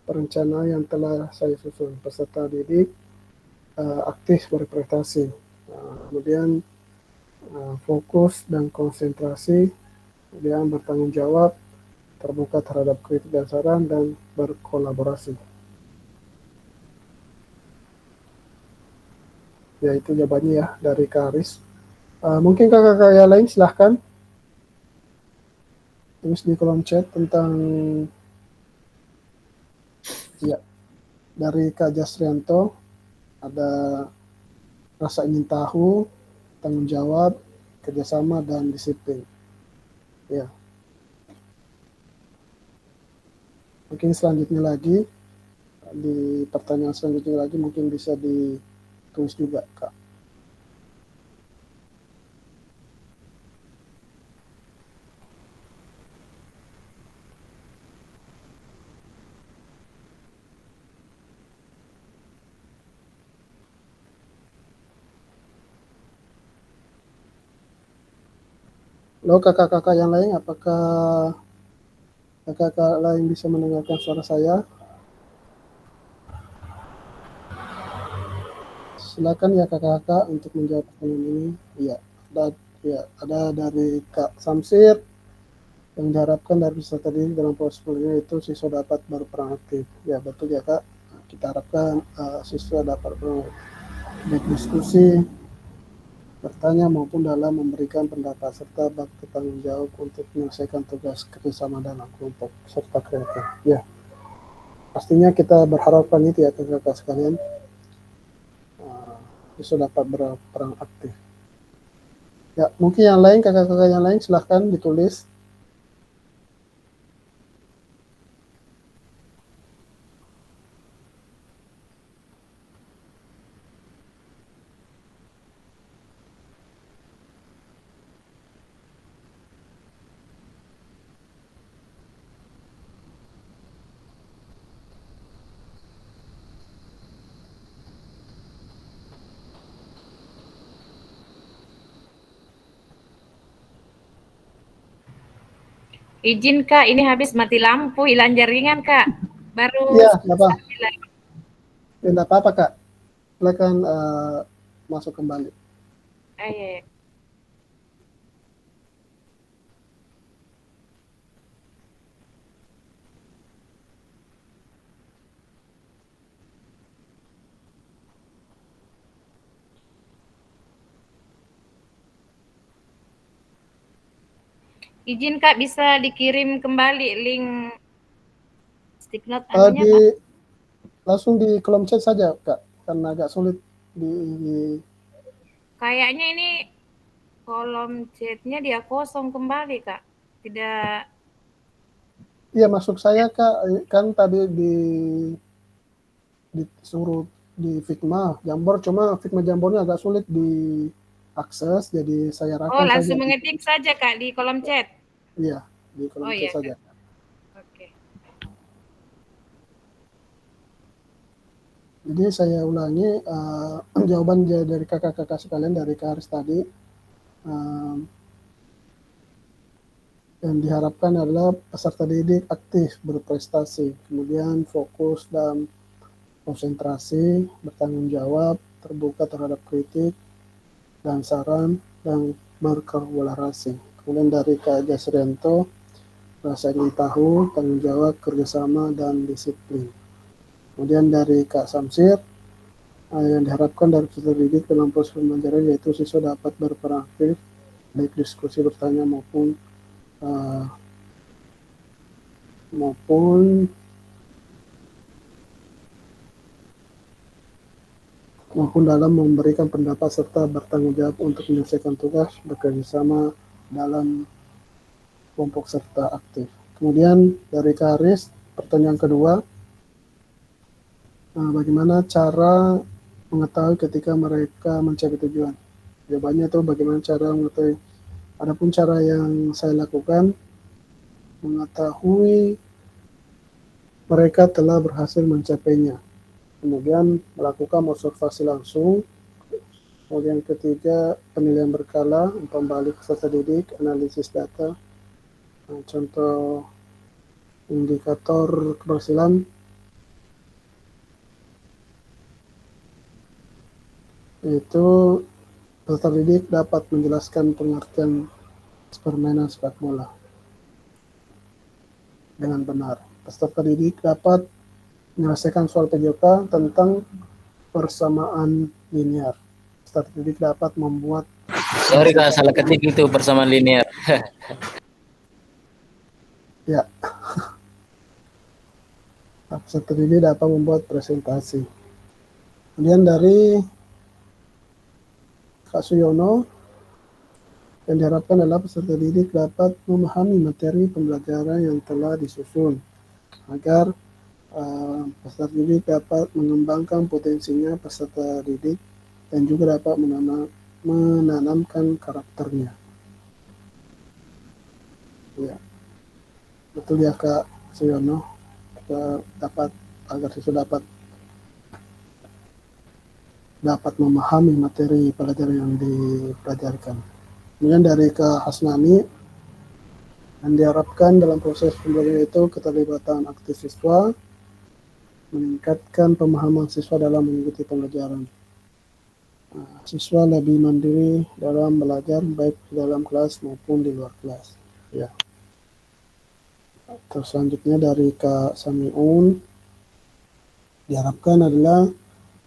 perencanaan yang telah saya susun. Peserta didik aktif berprestasi, kemudian fokus dan konsentrasi, kemudian bertanggung jawab, terbuka terhadap kritik dan saran, dan berkolaborasi. Ya, itu jawabannya ya dari Kak Aris. Mungkin kakak-kakak yang lain silahkan tulis di kolom chat tentang ya dari Kak Jasrianto ada rasa ingin tahu, tanggung jawab, kerjasama, dan disiplin. Ya. Mungkin selanjutnya lagi, di pertanyaan selanjutnya lagi mungkin bisa ditulis juga, Kak. Halo kakak-kakak yang lain, apakah kakak-kakak lain bisa mendengarkan suara saya? Silakan ya kakak-kakak untuk menjawab pertanyaan ini. Ada dari Kak Samsir yang diharapkan dari peserta didik dalam proses pembelajaran itu siswa dapat berperan aktif. Ya betul ya Kak. Kita harapkan siswa dapat berdiskusi, bertanya maupun dalam memberikan pendapat serta bertanggung jawab untuk menyelesaikan tugas kerjasama dalam kelompok serta kreatif. Ya, pastinya kita berharapkan itu ya kakak-kakak sekalian, bisa dapat berperan aktif. Ya, mungkin yang lain kakak-kakak yang lain silahkan ditulis. Izin Kak, ini habis mati lampu, hilang jaringan Kak. Baru Iya, nggak apa, sampai lagi. nggak apa-apa Kak. Silakan masuk kembali. Ah, iya, iya. Izin Kak, bisa dikirim kembali link stick note anunya Kak? Langsung di kolom chat saja Kak, karena agak sulit di Kayaknya ini kolom chatnya dia kosong kembali Kak. Tidak. Iya, masuk saya Kak, kan tadi disuruh di Figma Jamboard, cuma Figma Jamboardnya agak sulit diakses, jadi saya Oh, rakam saja. langsung mengetik saja Kak di kolom chat. Iya, di kolom Oh chat iya saja. Kak. Oke. Jadi saya ulangi jawaban dari kakak-kakak sekalian dari Kak Haris tadi. Yang diharapkan adalah peserta didik aktif berprestasi, kemudian fokus dan konsentrasi, bertanggung jawab, terbuka terhadap kritik dan saran, dan berkolaborasi. Kemudian dari Kak Jasrianto, rasa ingin tahu, tanggung jawab, kerjasama, dan disiplin. Kemudian dari Kak Samsir, yang diharapkan dari peserta didik dalam proses pembelajaran yaitu siswa dapat berperan aktif, baik diskusi bertanya uh, maupun dalam memberikan pendapat serta bertanggung jawab untuk menyelesaikan tugas, bekerjasama dalam kelompok serta aktif. Kemudian dari Kak Haris, pertanyaan kedua, bagaimana cara mengetahui ketika mereka mencapai tujuan? Jawabannya itu bagaimana cara mengetahui. Adapun cara yang saya lakukan, mengetahui mereka telah berhasil mencapainya. Kemudian melakukan observasi langsung. Kemudian ketiga, penilaian berkala, umpan balik peserta didik, analisis data. Contoh indikator keberhasilan itu peserta didik dapat menjelaskan pengertian permainan sepak bola dengan benar. Peserta didik dapat menyelesaikan soal PJK tentang persamaan linear. Peserta didik dapat membuat Sorry Kak, salah ketik itu persamaan linear. ya. Peserta didik dapat membuat presentasi. Kemudian dari Kak Suyono, yang diharapkan adalah peserta didik dapat memahami materi pembelajaran yang telah disusun agar peserta didik dapat mengembangkan potensinya peserta didik dan juga dapat menanamkan karakternya. Ya, betul ya Kak Suyono, kita dapat agar siswa dapat memahami materi pelajaran yang dipelajarkan. Kemudian dari Kak Hasnani, yang diharapkan dalam proses pembelajaran itu keterlibatan aktif siswa, meningkatkan pemahaman siswa dalam mengikuti pembelajaran. Siswa lebih mandiri dalam belajar baik di dalam kelas maupun di luar kelas. Ya. Terus selanjutnya dari Kak Samiun, diharapkan adalah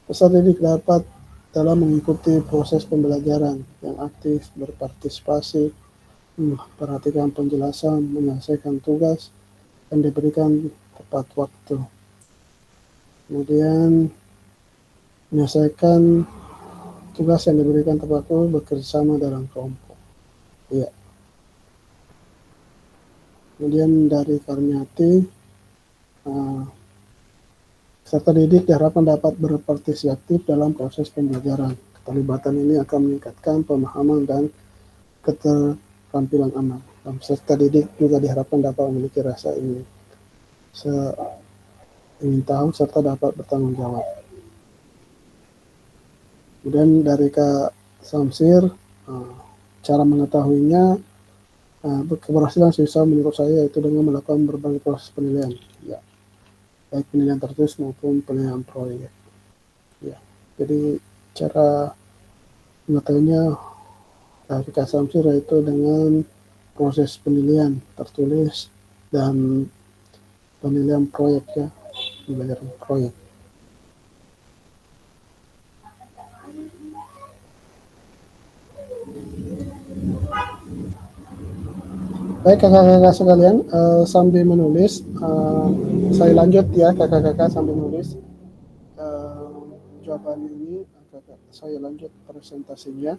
peserta didik dapat dalam mengikuti proses pembelajaran yang aktif, berpartisipasi, memperhatikan penjelasan, menyelesaikan tugas, dan diberikan tepat waktu. Kemudian menyelesaikan tugas yang diberikan tepat waktu, bekerjasama dalam kelompok. Iya. Kemudian dari Karniati, peserta didik diharapkan dapat berpartisipasi aktif dalam proses pembelajaran. Keterlibatan ini akan meningkatkan pemahaman dan keterampilan anak. Dan peserta didik juga diharapkan dapat memiliki rasa ingin tahu serta dapat bertanggung jawab. Kemudian dari Kak Samsir, cara mengetahuinya Keberhasilan siswa menurut saya yaitu dengan melakukan berbagai proses penilaian, ya, baik penilaian tertulis maupun penilaian proyek. Ya, jadi cara mengetahuinya verifikasi Samsir yaitu dengan proses penilaian tertulis dan penilaian proyek, ya, pembelajaran proyek. Baik kakak-kakak sekalian, sambil menulis, saya lanjut ya kakak-kakak sambil menulis jawaban ini, saya lanjut presentasinya.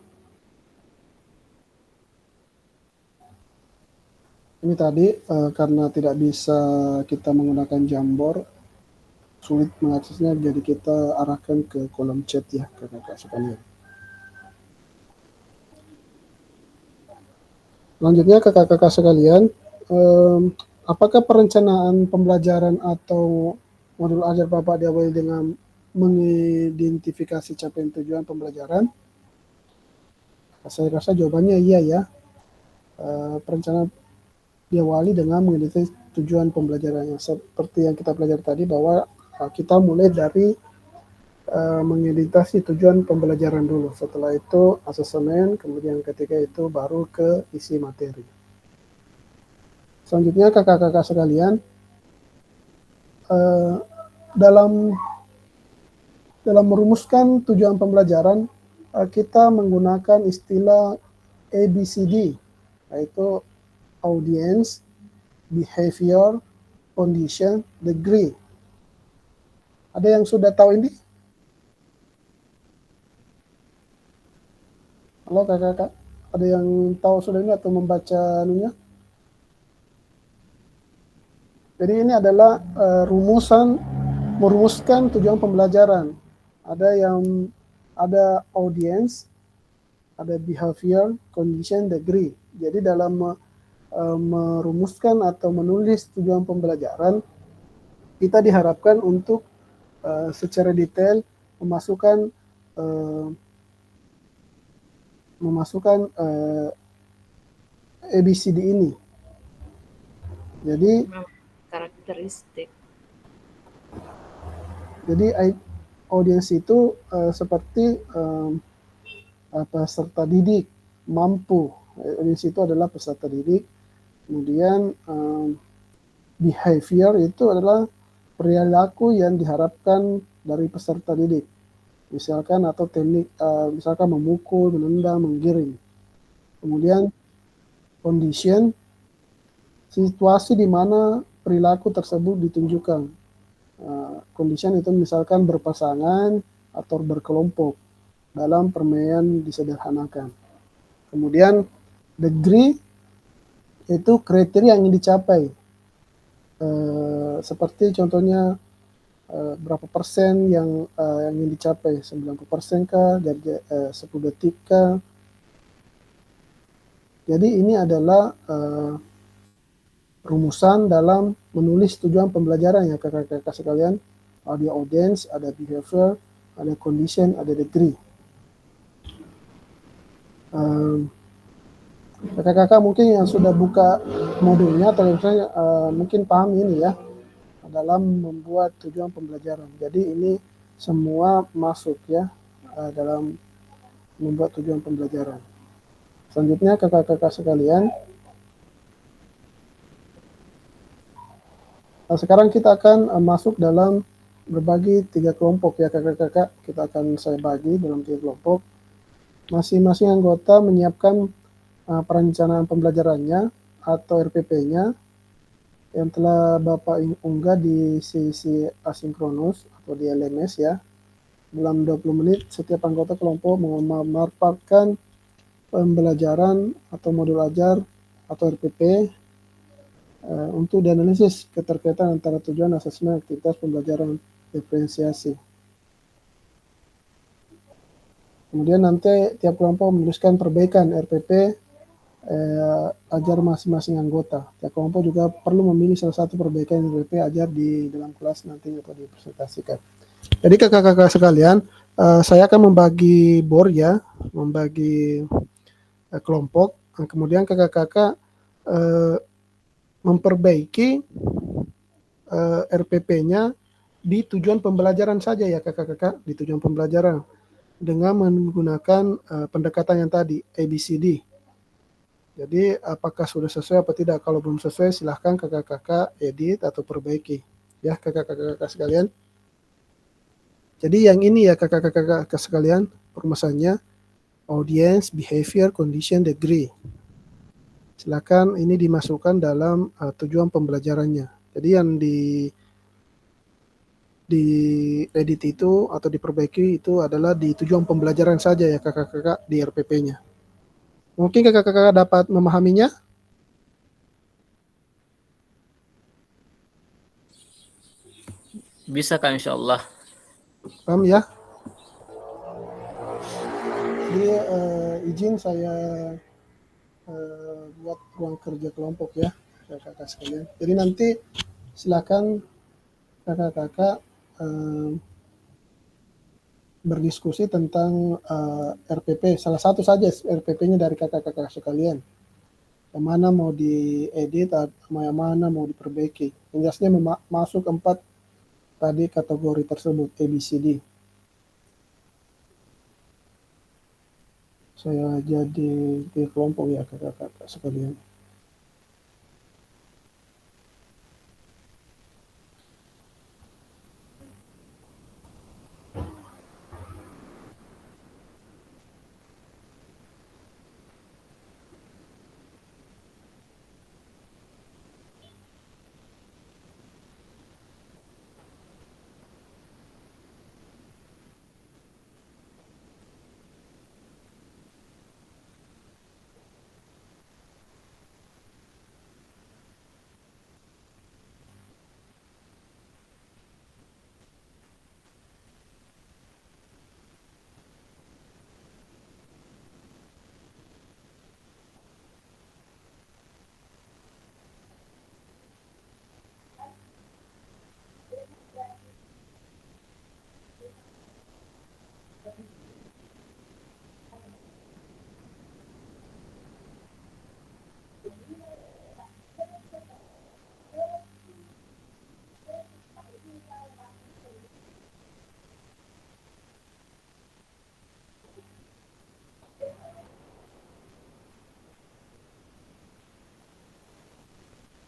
Ini tadi karena tidak bisa kita menggunakan Jamboard, sulit mengaksesnya, jadi kita arahkan ke kolom chat ya kakak-kakak sekalian. Selanjutnya kakak-kakak sekalian, apakah perencanaan pembelajaran atau modul ajar Bapak diawali dengan mengidentifikasi capaian tujuan pembelajaran? Saya rasa jawabannya iya ya. Perencanaan diawali dengan mengidentifikasi tujuan pembelajarannya. Seperti yang kita pelajari tadi bahwa kita mulai dari mengidentifikasi tujuan pembelajaran dulu. Setelah itu asesmen, kemudian ketiga itu baru ke isi materi. Selanjutnya kakak-kakak sekalian, dalam merumuskan tujuan pembelajaran, kita menggunakan istilah ABCD, yaitu audience, behavior, condition, degree. Ada yang sudah tahu ini? Halo kakak-kakak, ada yang tahu sudah ini atau membaca anunya? Jadi ini adalah merumuskan tujuan pembelajaran. Ada audience, ada behavior, condition, degree. Jadi dalam merumuskan atau menulis tujuan pembelajaran, kita diharapkan untuk secara detail memasukkan ABCD ini. Jadi karakteristik. Jadi audiens itu seperti peserta didik, mampu. Audiens itu adalah peserta didik. Kemudian behavior itu adalah perilaku yang diharapkan dari peserta didik. Misalkan atau teknik, misalkan memukul, menendang, menggiring. Kemudian condition, situasi di mana perilaku tersebut ditunjukkan. Condition itu misalkan berpasangan atau berkelompok dalam permainan disederhanakan. Kemudian degree itu kriteria yang ingin dicapai. Seperti contohnya berapa persen yang ingin dicapai, 90% kah, dari 10 detik kah. Jadi ini adalah rumusan dalam menulis tujuan pembelajaran ya kakak-kakak sekalian. Ada audience, ada behavior, ada condition, ada degree. Kakak-kakak mungkin yang sudah buka modulnya atau misalnya mungkin paham ini ya dalam membuat tujuan pembelajaran. Jadi ini semua masuk ya dalam membuat tujuan pembelajaran. Selanjutnya kakak-kakak sekalian, sekarang kita akan masuk dalam berbagi 3 kelompok ya kakak-kakak. Kita akan saya bagi dalam 3 kelompok. Masing-masing anggota menyiapkan perencanaan pembelajarannya atau RPP-nya yang telah Bapak unggah di sisi asinkronus atau di LMS ya. Dalam 20 menit setiap anggota kelompok memaparkan pembelajaran atau modul ajar atau RPP untuk dianalisis keterkaitan antara tujuan asesmen aktivitas pembelajaran diferensiasi. Kemudian nanti tiap kelompok menuliskan perbaikan RPP ajar masing-masing anggota. Tiap kelompok juga perlu memilih salah satu perbaikan RPP ajar di dalam kelas nanti atau dipresentasikan. Jadi kakak-kakak sekalian, saya akan membagi board ya, membagi kelompok. Kemudian kakak-kakak eh, memperbaiki RPP-nya di tujuan pembelajaran saja ya kakak-kakak, di tujuan pembelajaran dengan menggunakan pendekatan yang tadi ABCD. Jadi apakah sudah sesuai atau tidak? Kalau belum sesuai silahkan kakak-kakak edit atau perbaiki ya kakak-kakak sekalian. Jadi yang ini ya kakak-kakak sekalian permasalahannya audience, behavior, condition, degree. Silakan ini dimasukkan dalam tujuan pembelajarannya. Jadi yang di edit itu atau diperbaiki itu adalah di tujuan pembelajaran saja ya kakak-kakak di RPP-nya. Mungkin kakak-kakak dapat memahaminya? Bisa Kak, insya Allah. Paham ya? Jadi izin saya buat ruang kerja kelompok ya kakak-kakak sekalian. Jadi nanti silakan kakak-kakak berdiskusi tentang RPP. Salah satu saja RPP-nya dari kakak-kakak sekalian. Yang mana mau diedit, yang mana mau diperbaiki. Yang jelasnya masuk 4 tadi kategori tersebut ABCD. Saya jadi di kelompok ya kakak-kakak sekalian.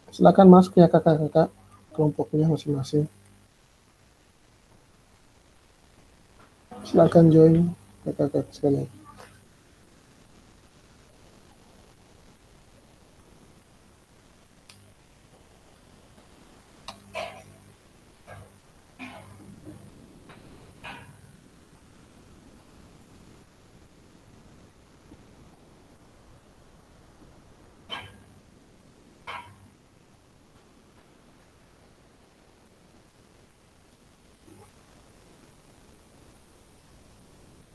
Silakan masuk ya kakak-kakak kelompoknya masing-masing. Silakan join kakak-kakak sekalian.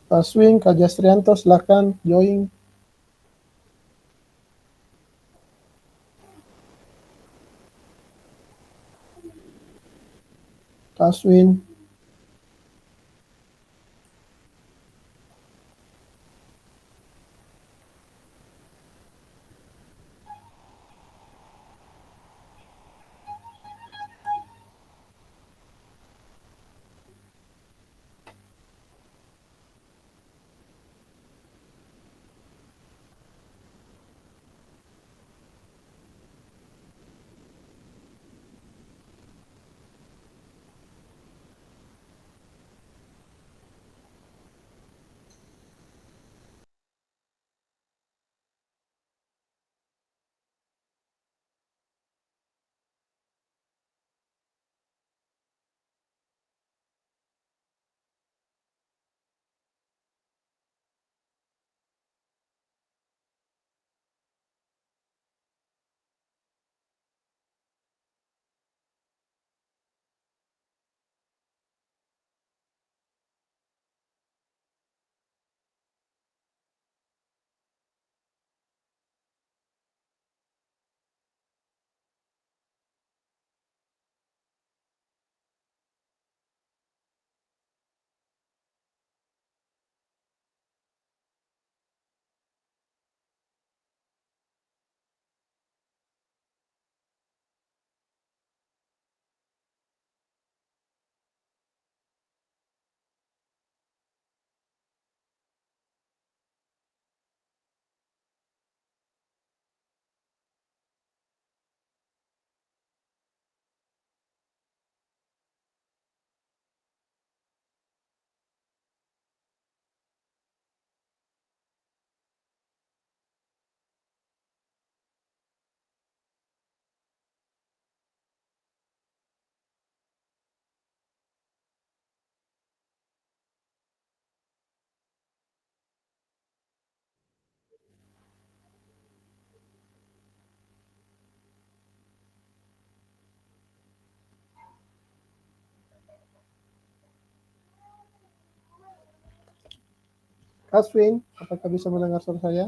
Pak Swing, Kak Jastrianto, silakan join. Kak Swing. Kaswin, apakah bisa mendengar suara saya?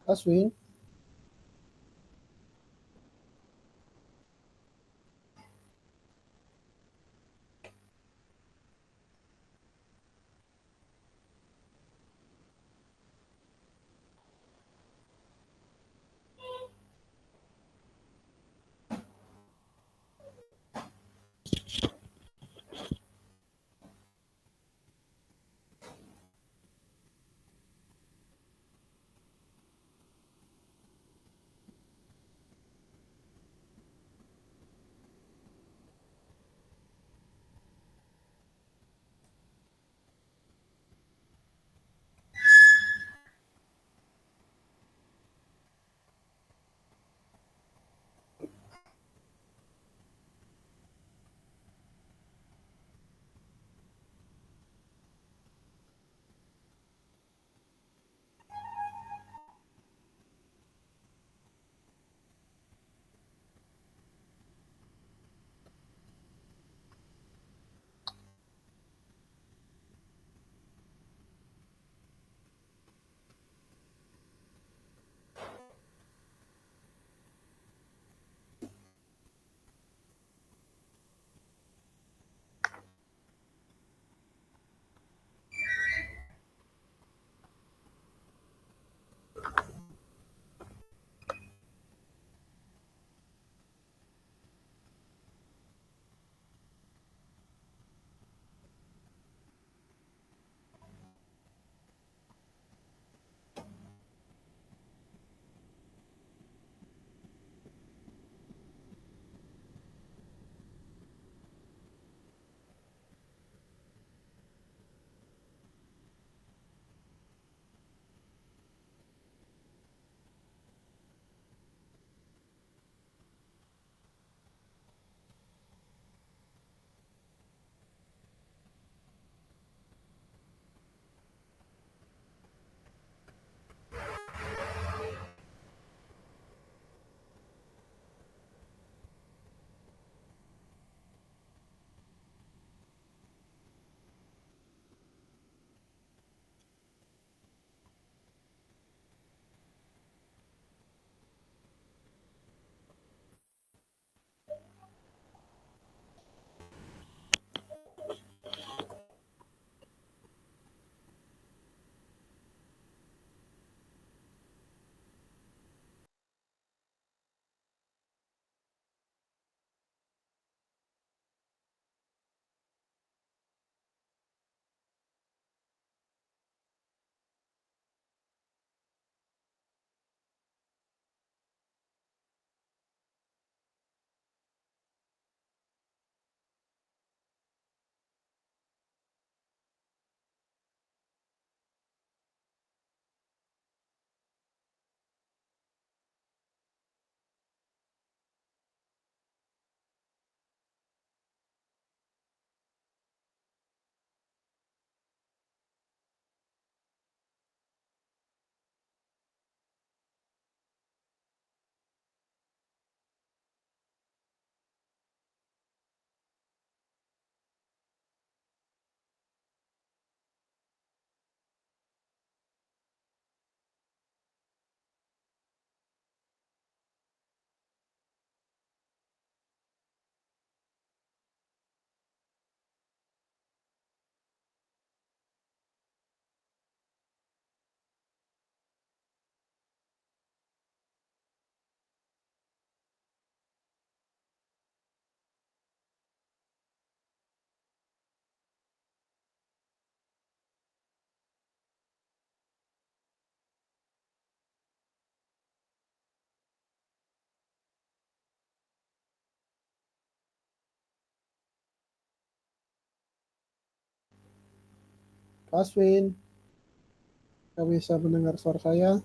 Kaswin? Kaswin, apakah bisa mendengar suara saya?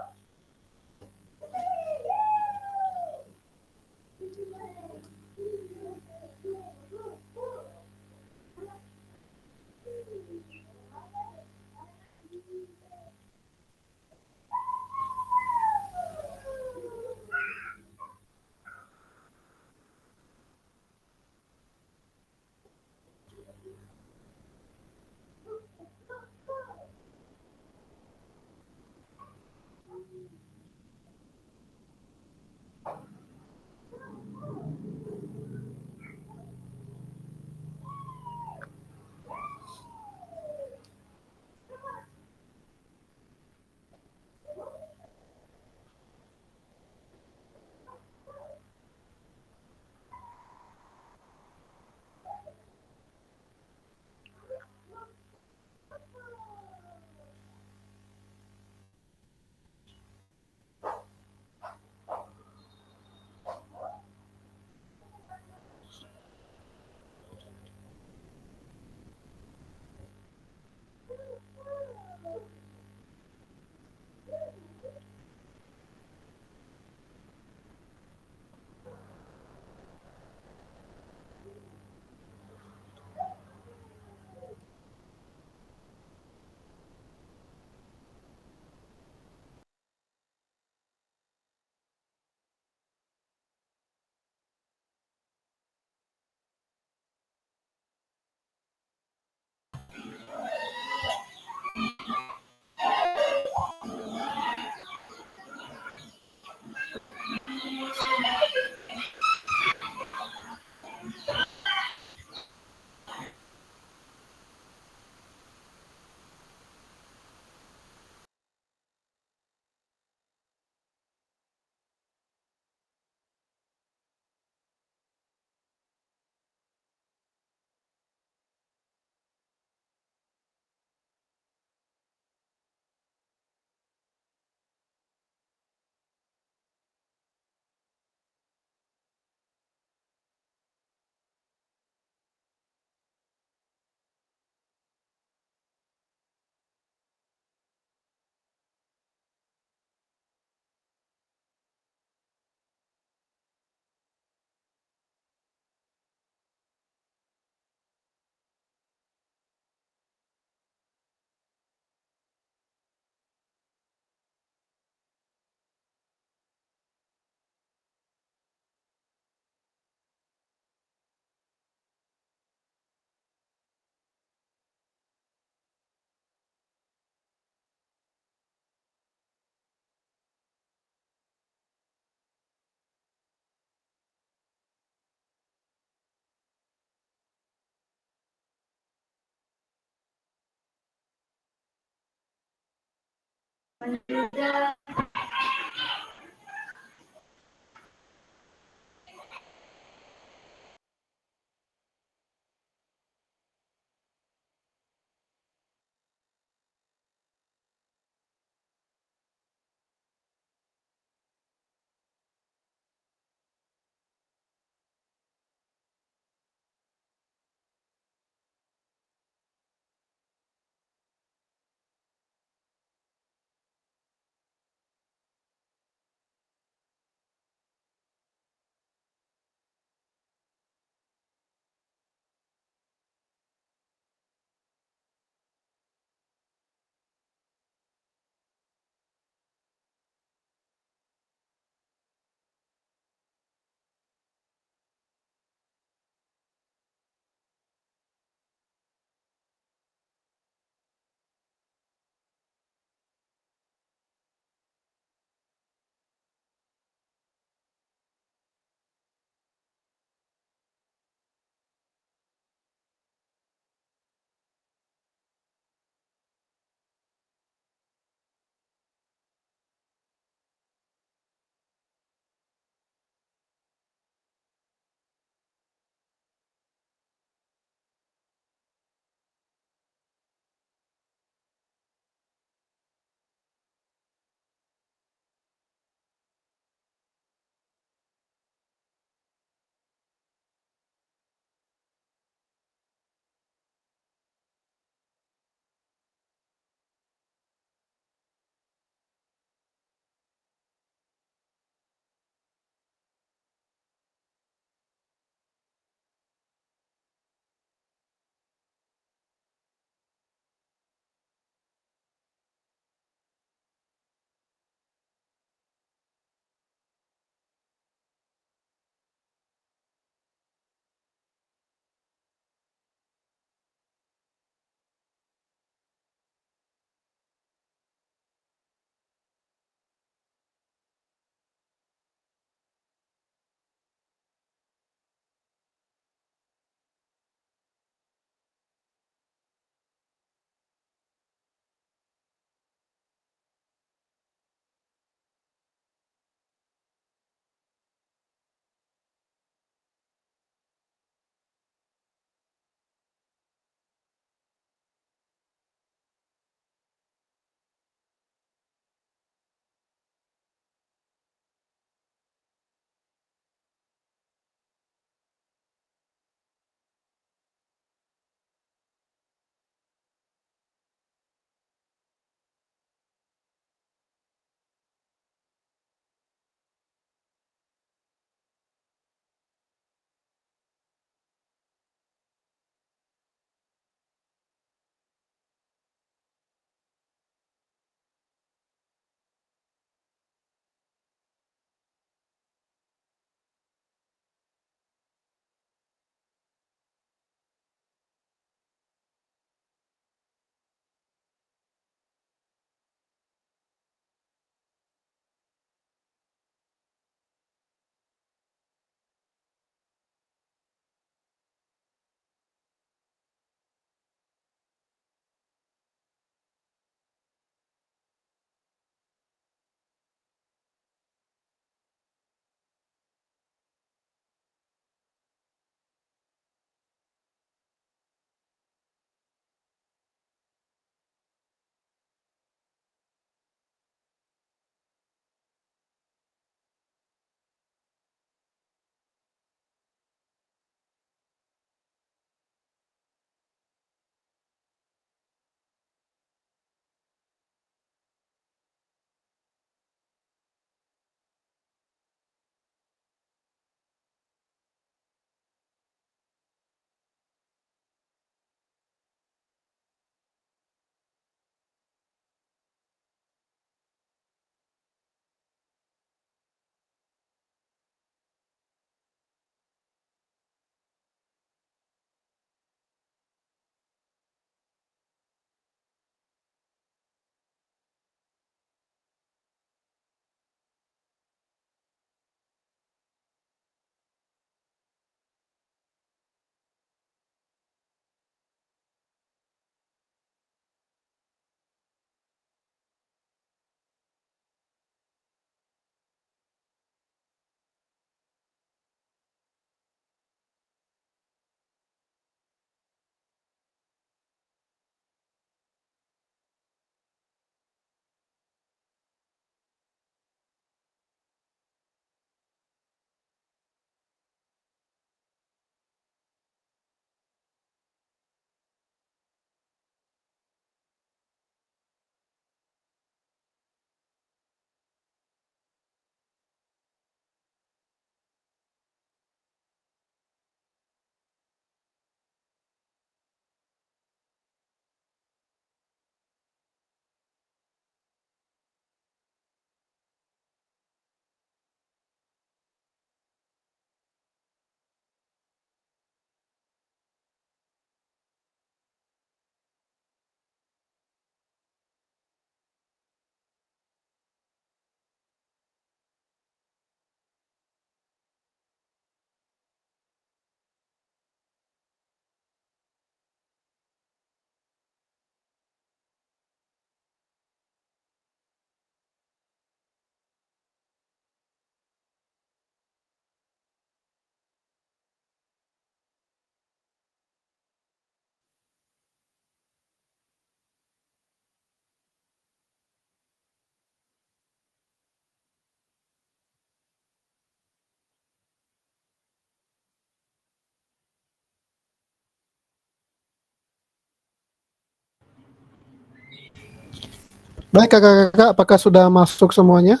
Baik kakak-kakak, apakah sudah masuk semuanya?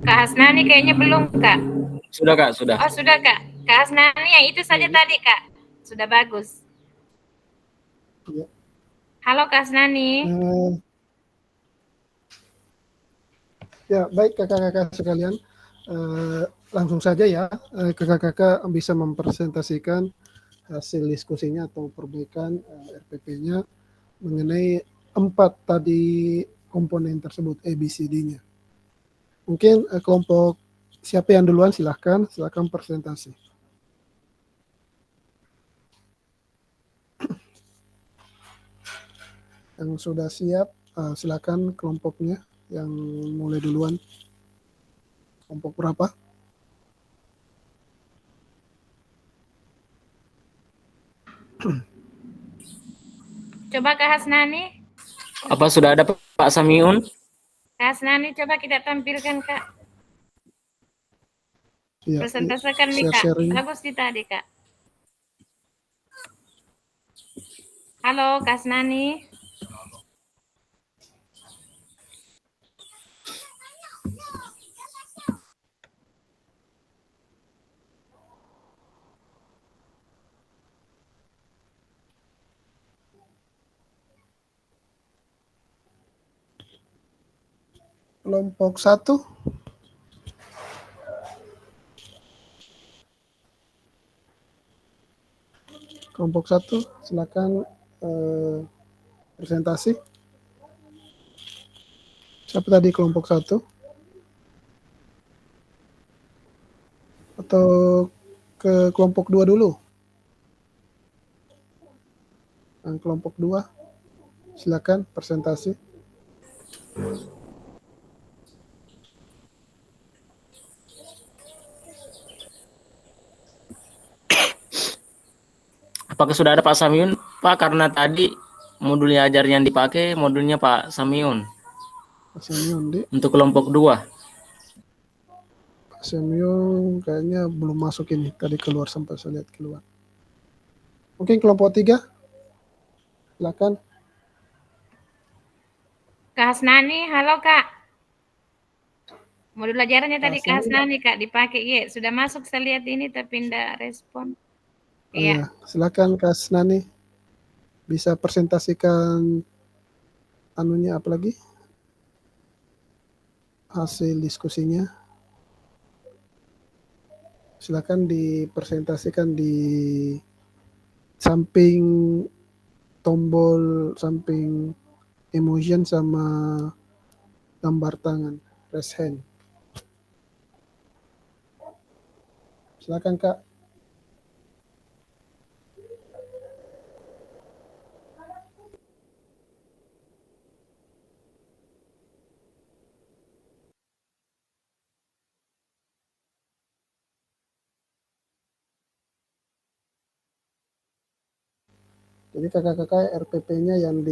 Kak Hasnani kayaknya belum, Kak. Sudah Kak, sudah. Oh, sudah, Kak. Kak Hasnani yang itu saja tadi, Kak. Sudah bagus. Ya. Halo Kak Hasnani. Ya, baik kakak-kakak sekalian. Langsung saja ya, kakak-kakak bisa mempresentasikan hasil diskusinya atau perbaikan RPP-nya mengenai 4 tadi komponen tersebut, ABCD-nya. Mungkin kelompok siapa yang duluan, silahkan presentasi. Yang sudah siap, silakan kelompoknya yang mulai duluan. Kelompok berapa? Coba Kak Hasnani. Apa sudah ada Pak Samiun? Kak Hasnani coba kita tampilkan, Kak. Ya, Presentasikan nih, Kak. sharing. Bagus di tadi, Kak. Halo Kak Hasnani. Kelompok 1. Kelompok 1, silakan presentasi. Siapa tadi kelompok 1? Atau ke kelompok 2 dulu? Yang kelompok 2, silakan presentasi. Apakah sudah ada Pak Samiun? Pak, karena tadi modulnya ajar yang dipakai modulnya Pak Samiun. Pak Semyon, Untuk kelompok 2. Pak Semyon kayaknya belum masuk ini. Tadi keluar, sampai saya lihat keluar. Mungkin kelompok 3, silakan. Kak Hasnani, halo Kak. Modul ajarannya tadi Kak Hasnani, Kak, dipakai. Ya, sudah masuk saya lihat ini tapi tidak respon. Iya, silakan Kak Hasnani. Bisa presentasikan anunya apa lagi? Hasil diskusinya. Silakan dipresentasikan di samping tombol samping emotion sama gambar tangan, raise hand. Silakan Kak. Jadi kakak-kakak RPP-nya yang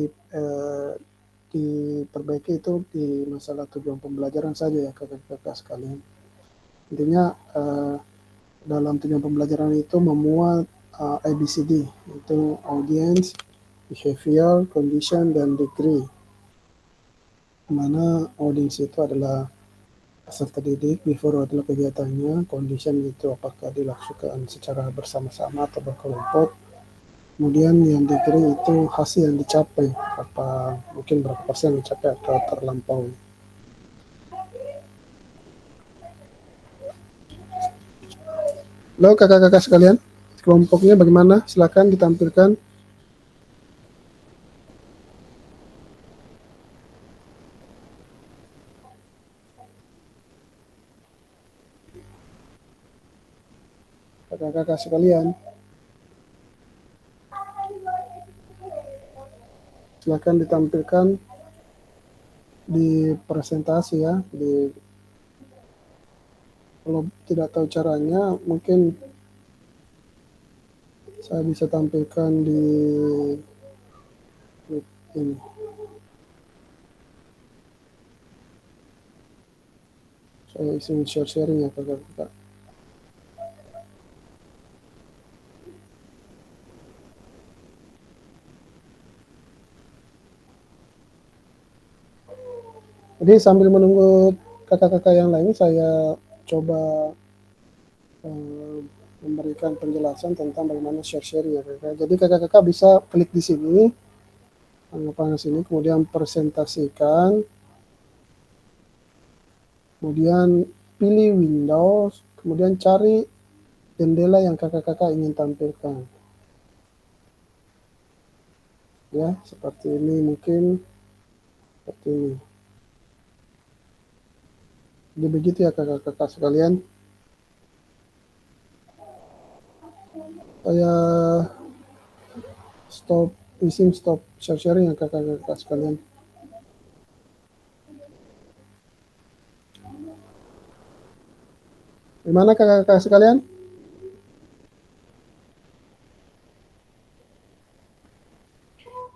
diperbaiki itu di masalah tujuan pembelajaran saja ya kakak-kakak sekalian. Intinya dalam tujuan pembelajaran itu memuat ABCD, itu audience, behavior, condition, dan degree. Mana audience itu adalah peserta didik, behavior adalah kegiatannya, condition itu apakah dilakukan secara bersama-sama atau berkelompok. Kemudian yang degree itu hasil yang dicapai, mungkin berapa persen dicapai atau terlampaui. Halo kakak-kakak sekalian, kelompoknya bagaimana? Silakan ditampilkan. Kakak-kakak sekalian, silakan ditampilkan di presentasi ya. Kalau tidak tahu caranya, mungkin saya bisa tampilkan di ini. Saya isi sharing ya kakak-kakak. Jadi sambil menunggu kakak-kakak yang lain, saya coba memberikan penjelasan tentang bagaimana share-sharing ya kakak. Jadi kakak-kakak bisa klik di sini, panel sini, kemudian presentasikan, kemudian pilih Windows, kemudian cari jendela yang kakak-kakak ingin tampilkan. Ya, seperti ini mungkin, seperti ini. Jadi begitu ya kakak-kakak sekalian. Saya stop sharing ya kakak-kakak sekalian. Gimana kakak-kakak sekalian?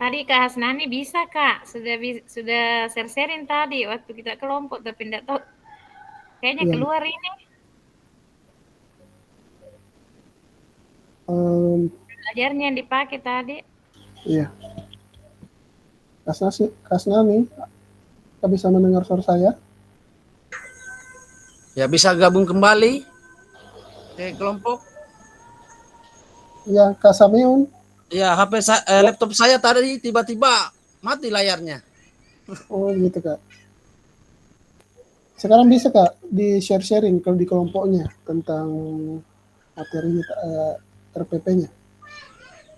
Tadi Kak Hasnani bisa Kak, sudah share-sharing tadi waktu kita kelompok, tapi tidak tahu kayaknya Iya. keluar ini. Belajarnya yang dipakai tadi. Iya. Kasnani, Kak bisa mendengar suara saya? Ya, bisa gabung kembali ke kelompok. Iya, Kak Samiun. Ya, laptop saya tadi tiba-tiba mati layarnya. Oh gitu Kak. Sekarang bisa Kak di sharing kalau di kelompoknya tentang materi RPP-nya.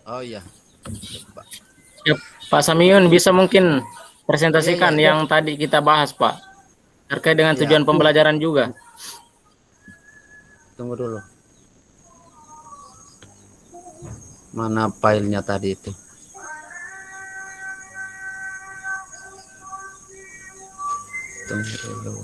Oh iya. Ya, Pak Samiun bisa mungkin Iya, presentasikan iya. yang tadi kita bahas, Pak, terkait dengan Ya, tujuan pembelajaran juga. tunggu dulu. Mana filenya tadi itu? Tunggu dulu.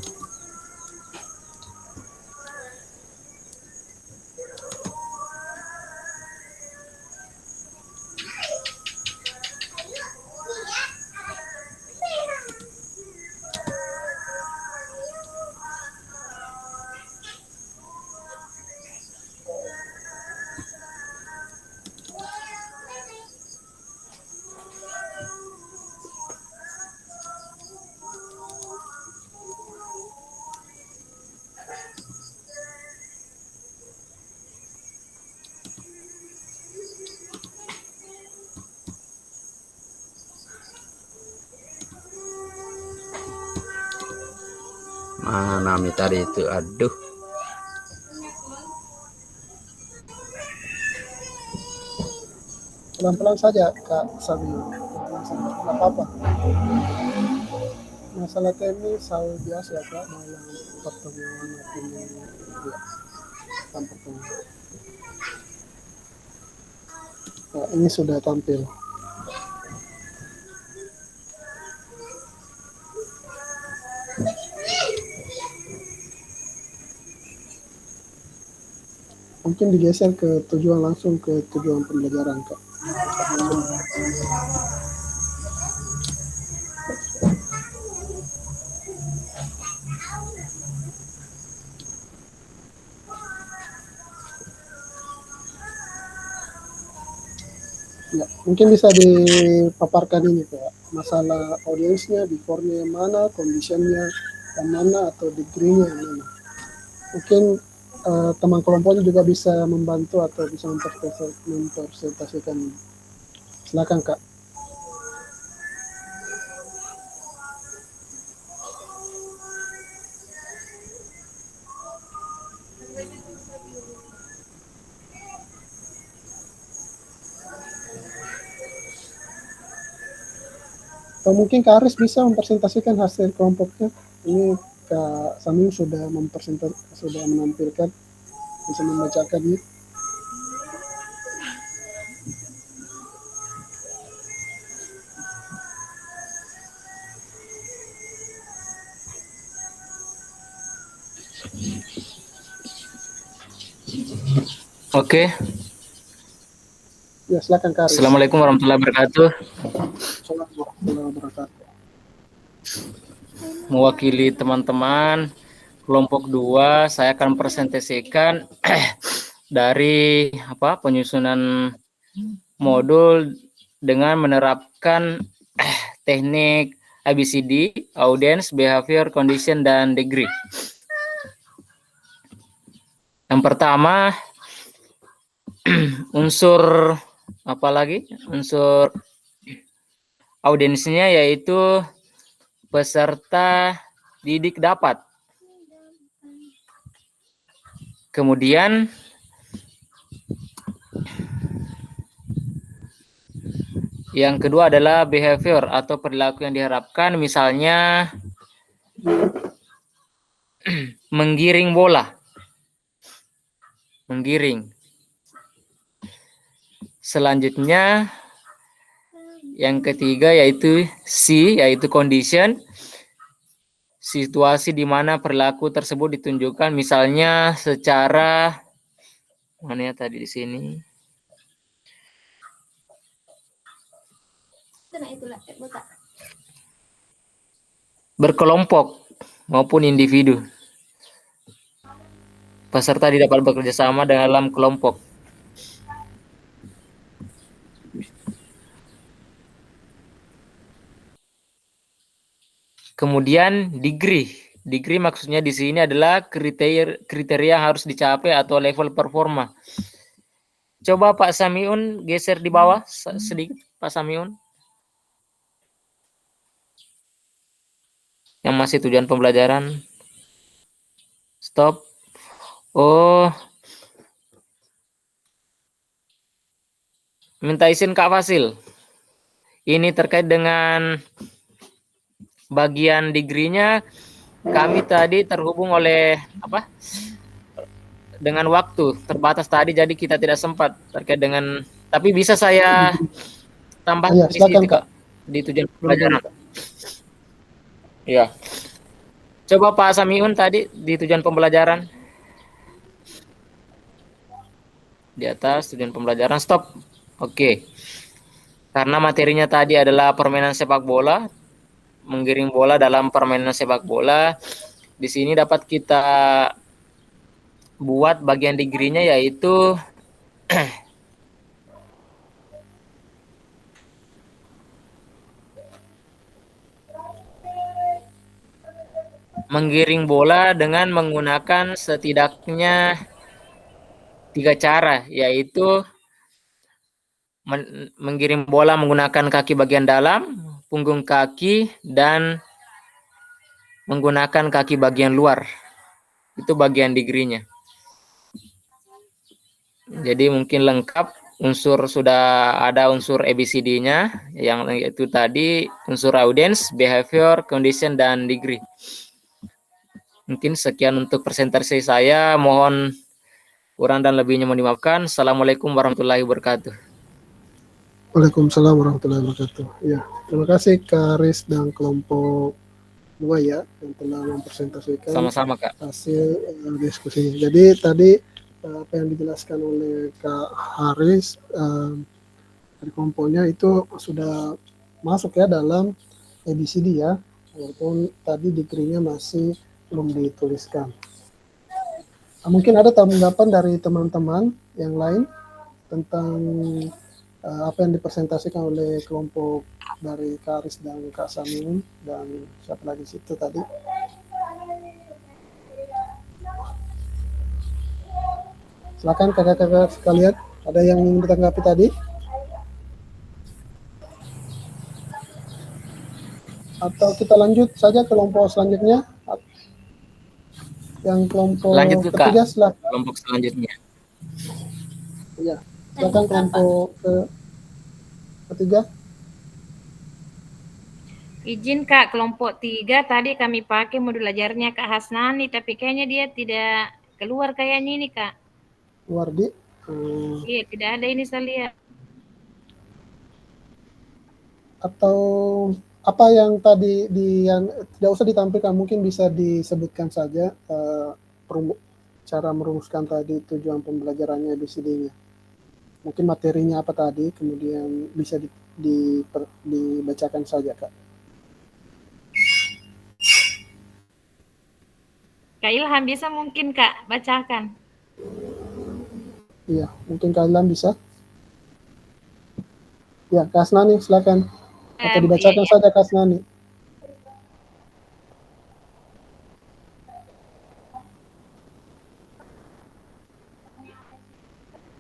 Mana Mi tadi itu? Aduh. Pelan-pelan saja Kak Samiun. Nggak apa-apa. Masalah teknis hal biasa ya Kak dalam pertemuan maupun ya, tanpa pertemuan. Nah, ini sudah tampil. Mungkin digeser ke tujuan langsung ke tujuan pembelajaran Kak. Ya, mungkin bisa dipaparkan ini Pak, masalah audiensnya, defaultnya yang mana, conditionnya yang mana, atau degree-nya yang mana. Mungkin teman kelompoknya juga bisa membantu atau bisa mempresentasikan ini. Silakan Kak. Atau mungkin Kak Aris bisa mempresentasikan hasil kelompoknya. Ini Kak Samim sudah sudah menampilkan, bisa membacakan ini. Oke. Ya, silakan Kak Aris. Assalamualaikum warahmatullahi wabarakatuh. Assalamualaikum warahmatullahi wabarakatuh. Mewakili teman-teman kelompok 2, saya akan presentasikan dari penyusunan modul dengan menerapkan teknik ABCD, audience, behavior, condition, dan degree. Yang pertama, unsur apa lagi? Unsur audiensnya yaitu peserta didik dapat. Kemudian yang kedua adalah behavior atau perilaku yang diharapkan, misalnya menggiring bola. Menggiring. Selanjutnya yang ketiga yaitu C, yaitu condition. Situasi di mana perilaku tersebut ditunjukkan, misalnya secara mana ya tadi di sini? Berkelompok maupun individu. Peserta dapat bekerja sama dalam kelompok. Kemudian degree. Degree maksudnya di sini adalah kriteria yang harus dicapai atau level performa. Coba Pak Samiun geser di bawah sedikit, Pak Samiun. Yang masih tujuan pembelajaran. Stop. Oh. Minta izin Kak Fasil. Ini terkait dengan bagian degree-nya. Kami tadi terhubung oleh dengan waktu terbatas tadi, jadi kita tidak sempat terkait dengan, tapi bisa saya tambah Ya, di silakan, situ Kak, di tujuan pembelajaran. Ya. Coba Pak Samiun tadi di tujuan pembelajaran. Di atas tujuan pembelajaran, stop. Oke. Karena materinya tadi adalah permainan sepak bola, menggiring bola dalam permainan sepak bola. Di sini dapat kita buat bagian degree-nya yaitu menggiring bola dengan menggunakan setidaknya 3 cara, yaitu menggiring bola menggunakan kaki bagian dalam, punggung kaki, dan menggunakan kaki bagian luar. Itu bagian degree-nya. Jadi mungkin lengkap, unsur sudah ada unsur ABCD-nya, yang itu tadi unsur audience, behavior, condition, dan degree. Mungkin sekian untuk presentasi saya, mohon kurang dan lebihnya mohon dimaafkan. Assalamualaikum warahmatullahi wabarakatuh. Waalaikumsalam warahmatullahi wabarakatuh. Ya, terima kasih Kak Aris dan kelompok 2 ya yang telah mempresentasikan Sama-sama Kak. hasil diskusinya. Jadi tadi apa yang dijelaskan oleh Kak Haris dari kelompoknya itu sudah masuk ya dalam ABCD ya, walaupun tadi degree-nya masih belum dituliskan. Mungkin ada tanggapan dari teman-teman yang lain tentang apa yang dipresentasikan oleh kelompok dari Kak Aris dan Kak Samiun dan siapa lagi situ tadi. Silakan kakak-kakak sekalian, ada yang ingin ditanggapi tadi? Atau kita lanjut saja ke kelompok selanjutnya? Yang kelompok Lanjut ke ketiga, silakan. kelompok selanjutnya. Ya, silakan kelompok ketiga. Izin Kak, kelompok 3 tadi kami pakai modul ajarnya Kak Hasnani, tapi kayaknya dia tidak keluar kayaknya ini Kak. Wardi. Iya, tidak ada ini saya lihat. Atau apa yang tadi yang tidak usah ditampilkan, mungkin bisa disebutkan saja cara merumuskan tadi tujuan pembelajarannya ABCD-nya. Mungkin materinya apa tadi, kemudian bisa dibacakan saja Kak. Kak Ilham bisa mungkin Kak bacakan. Iya, mungkin kalian bisa. Ya, Kak Asnani silakan. Atau dibacakan saja Kak Asnani.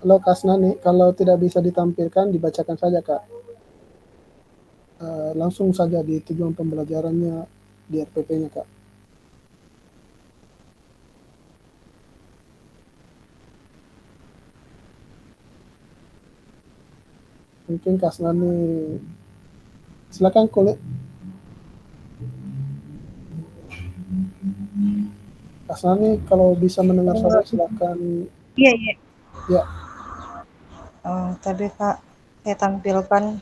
Halo Kak Asnani, kalau tidak bisa ditampilkan dibacakan saja Kak. Langsung saja di tujuan pembelajarannya di RPP-nya Kak. Mungkin Kak Asnani, silakan kulit. Kak Asnani kalau bisa mendengar saya silakan. Iya, iya. Ya. Tapi Kak, saya tampilkan.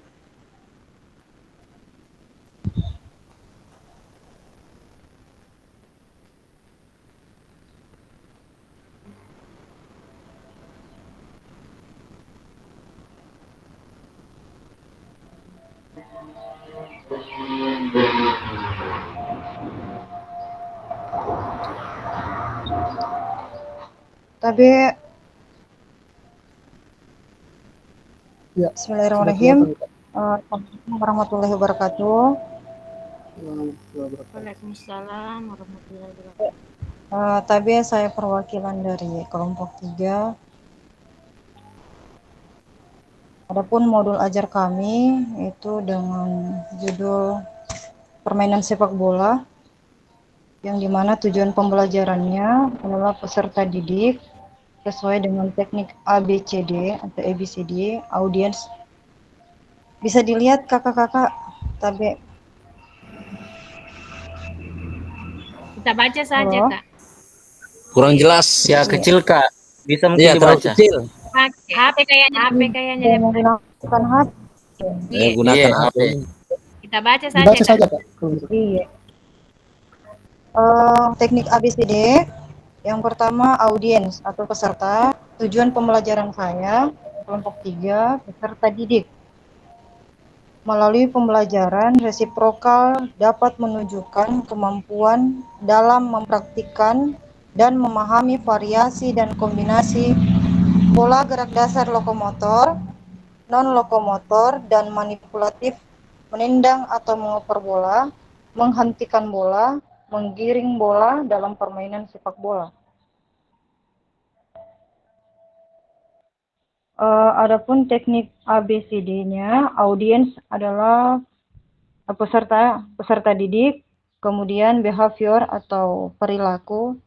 Tapi Ya, Bismillahirrahmanirrahim. Assalamualaikum warahmatullahi wabarakatuh. Waalaikumsalam warahmatullahi wabarakatuh. Tapi saya perwakilan dari kelompok 3. Adapun modul ajar kami itu dengan judul permainan sepak bola, yang dimana tujuan pembelajarannya adalah peserta didik sesuai dengan teknik ABCD atau ABCD, audience. Bisa dilihat kakak-kakak, tapi Kita baca saja, Halo? Kak. Kurang jelas. Ya kecil Kak, bisa mungkin Iya, terlalu dibaca. kecil. HP kayaknya. saya menggunakan HP. Saya gunakan Iya, HP. Kita baca saja, Dibaca Kak. saja Kak. Iya. Teknik ABCD. Yang pertama audiens atau peserta. Tujuan pembelajaran saya kelompok 3 peserta didik. Melalui pembelajaran resiprokal dapat menunjukkan kemampuan dalam mempraktikkan dan memahami variasi dan kombinasi pola gerak dasar lokomotor, non-lokomotor, dan manipulatif, menendang atau mengoper bola, menghentikan bola, menggiring bola dalam permainan sepak bola. Adapun teknik ABCD-nya, audiens adalah peserta didik, kemudian behavior atau perilaku,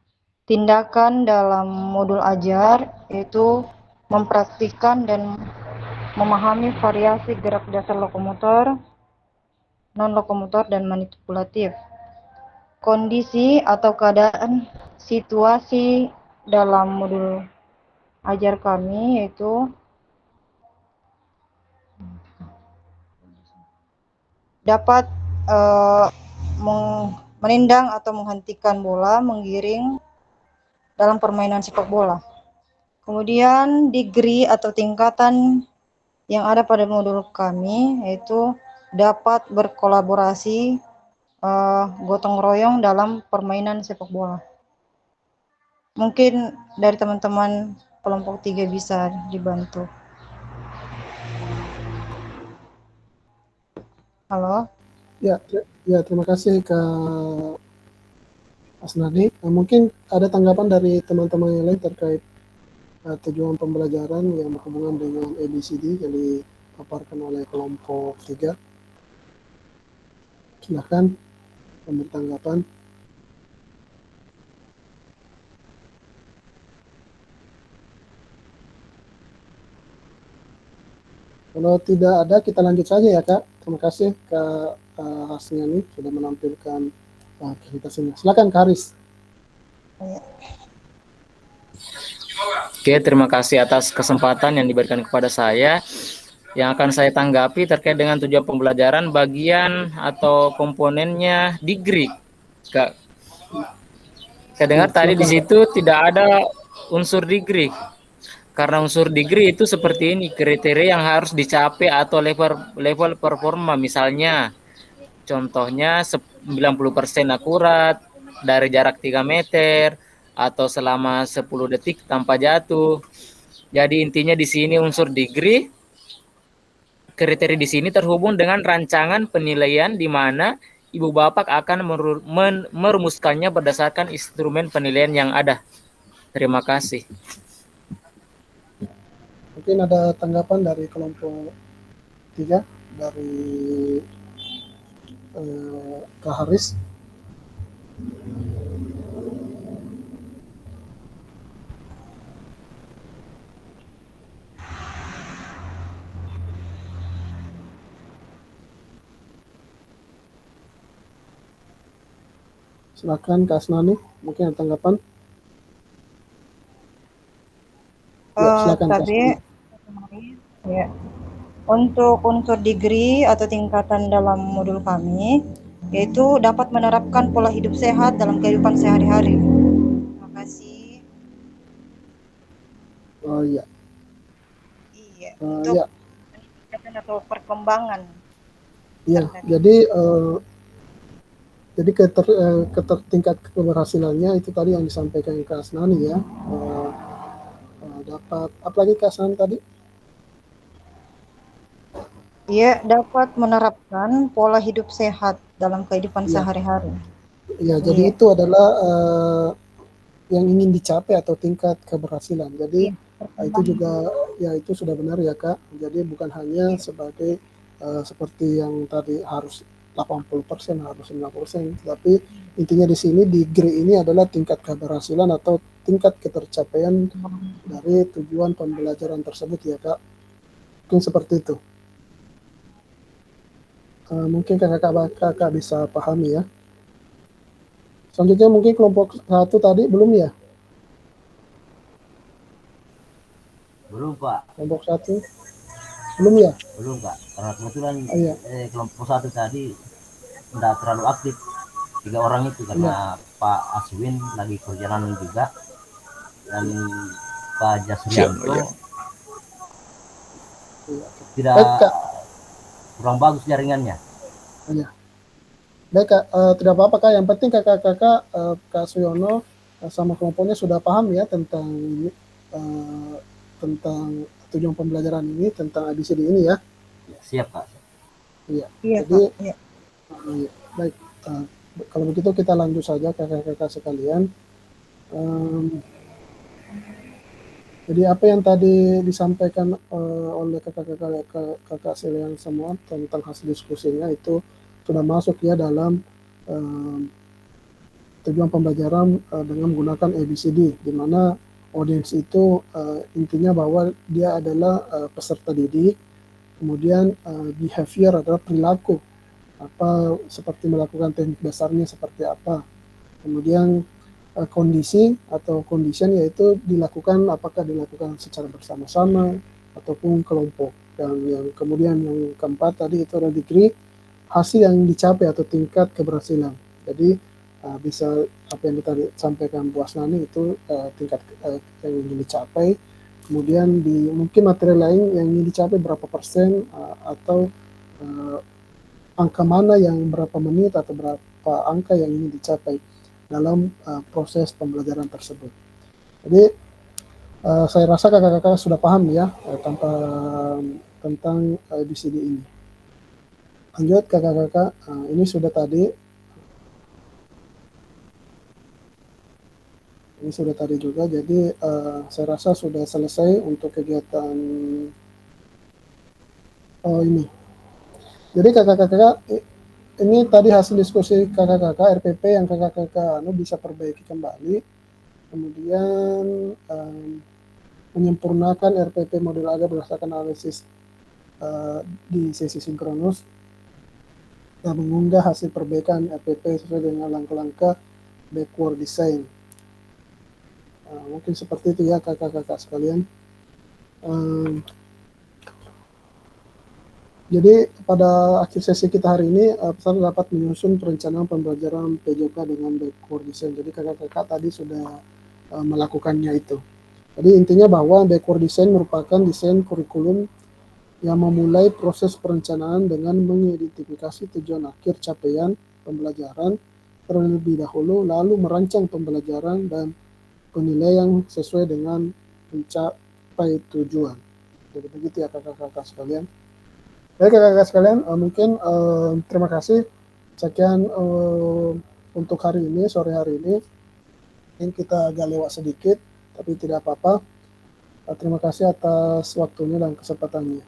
tindakan dalam modul ajar yaitu mempraktikkan dan memahami variasi gerak dasar lokomotor, non-lokomotor, dan manipulatif. Kondisi atau keadaan situasi dalam modul ajar kami yaitu dapat menendang atau menghentikan bola, menggiring dalam permainan sepak bola. Kemudian degree atau tingkatan yang ada pada modul kami yaitu dapat berkolaborasi, gotong royong dalam permainan sepak bola. Mungkin dari teman-teman kelompok 3 bisa dibantu. Halo? Ya, terima kasih Kak Asnani. Mungkin ada tanggapan dari teman-teman yang lain terkait tujuan pembelajaran yang berhubungan dengan ABCD yang dipaparkan oleh kelompok 3. Silakan memberi tanggapan. Kalau tidak ada, kita lanjut saja ya Kak. Terima kasih Kak Hasniani sudah menampilkan presentasinya. Silakan Kak Haris. Oke, terima kasih atas kesempatan yang diberikan kepada saya. Yang akan saya tanggapi terkait dengan tujuan pembelajaran bagian atau komponennya degree. Kak, saya dengar tadi di situ tidak ada unsur degree. Karena unsur degree itu seperti ini, kriteria yang harus dicapai atau level performa, misalnya contohnya 90% akurat dari jarak 3 meter atau selama 10 detik tanpa jatuh. Jadi intinya di sini unsur degree, kriteria di sini terhubung dengan rancangan penilaian di mana Ibu Bapak akan merumuskannya berdasarkan instrumen penilaian yang ada. Terima kasih. Mungkin ada tanggapan dari kelompok 3 dari Kak Haris. Silakan Kak Asnani, mungkin ada tanggapan. Ya, silakan Kak Tadi Asnani. ya, untuk unsur degree atau tingkatan dalam modul kami, yaitu dapat menerapkan pola hidup sehat dalam kehidupan sehari-hari. Terima kasih. Oh iya, Iya, untuk ya, peningkatan atau perkembangan. iya. Jadi tingkat keberhasilannya itu tadi yang disampaikan Kak Asnani ya. Dapat apa lagi Kak Asnani tadi? Ia dapat menerapkan pola hidup sehat dalam kehidupan Iya. sehari-hari. Ya, jadi Iya. itu adalah yang ingin dicapai atau tingkat keberhasilan. Jadi itu juga ya itu sudah benar ya Kak. Jadi bukan hanya sebagai seperti yang tadi harus 80%, harus 90%, tapi intinya di sini degree ini adalah tingkat keberhasilan atau tingkat ketercapaian dari tujuan pembelajaran tersebut ya Kak. Mungkin seperti itu. Mungkin kakak bisa pahami ya. Selanjutnya mungkin kelompok 1 tadi belum ya? Belum Pak. Kelompok 1 belum ya? Belum Kak. Karena kebetulan Iya. kelompok 1 tadi tidak terlalu aktif. 3 orang itu karena Pak Aswin lagi perjalanan juga dan Pak Jasrianto tidak kurang bagus jaringannya. Iya. Baik Kak, tidak apa-apa Kak. Yang penting kakak-kakak Kak Suyono sama kelompoknya sudah paham ya tentang tujuan pembelajaran ini, tentang ABCD ini ya. Siap Kak. Iya. Jadi Iya. baik. Kalau begitu kita lanjut saja kakak-kakak sekalian. Jadi apa yang tadi disampaikan oleh kakak-kakak sekalian semua tentang hasil diskusinya itu sudah masuk ya dalam tujuan pembelajaran dengan menggunakan ABCD, di mana audiens itu intinya bahwa dia adalah peserta didik, kemudian behavior adalah perilaku, apa seperti melakukan teknik dasarnya seperti apa, kemudian kondisi atau condition yaitu dilakukan apakah dilakukan secara bersama-sama ataupun kelompok, dan yang kemudian yang keempat tadi itu adalah degree, hasil yang dicapai atau tingkat keberhasilan. Jadi bisa apa yang tadi sampaikan Bu Asnani itu tingkat yang ingin dicapai, kemudian di mungkin materi lain yang ingin dicapai berapa persen atau angka mana yang berapa menit atau berapa angka yang ingin dicapai dalam proses pembelajaran tersebut. Jadi saya rasa kakak-kakak sudah paham ya tentang ABCD ini. Lanjut kakak-kakak, ini sudah tadi. Ini sudah tadi juga, jadi saya rasa sudah selesai untuk kegiatan ini. Jadi kakak-kakak, ini tadi hasil diskusi kakak-kakak RPP yang kakak-kakak bisa perbaiki kembali. Kemudian menyempurnakan RPP modul AGA berdasarkan analisis di sesi sinkronus dan mengunggah hasil perbaikan RPP sesuai dengan langkah-langkah backward design. Mungkin seperti itu ya kakak-kakak sekalian. Jadi pada akhir sesi kita hari ini peserta dapat menyusun perencanaan pembelajaran PJK dengan backward design. Jadi kakak-kakak tadi sudah melakukannya itu. Jadi intinya bahwa backward design merupakan desain kurikulum yang memulai proses perencanaan dengan mengidentifikasi tujuan akhir capaian pembelajaran terlebih dahulu, lalu merancang pembelajaran dan penilaian sesuai dengan mencapai tujuan. Jadi begitu ya kakak-kakak sekalian. Baik kakak-kakak sekalian, mungkin terima kasih. Sekian untuk hari ini, sore hari ini. Mungkin kita agak lewat sedikit, tapi tidak apa-apa. Terima kasih atas waktunya dan kesempatannya.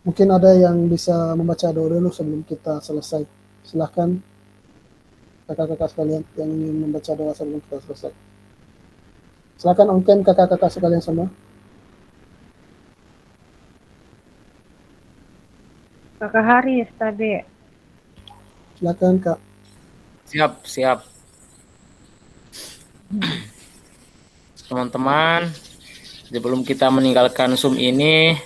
Mungkin ada yang bisa membaca doa dulu sebelum kita selesai. Silahkan kakak-kakak sekalian yang ingin membaca doa sebelum kita selesai. Silahkan ongkem kakak-kakak sekalian semua. Kakak Haris tadi. Silahkan Kak. Siap. Teman-teman, sebelum kita meninggalkan Zoom ini,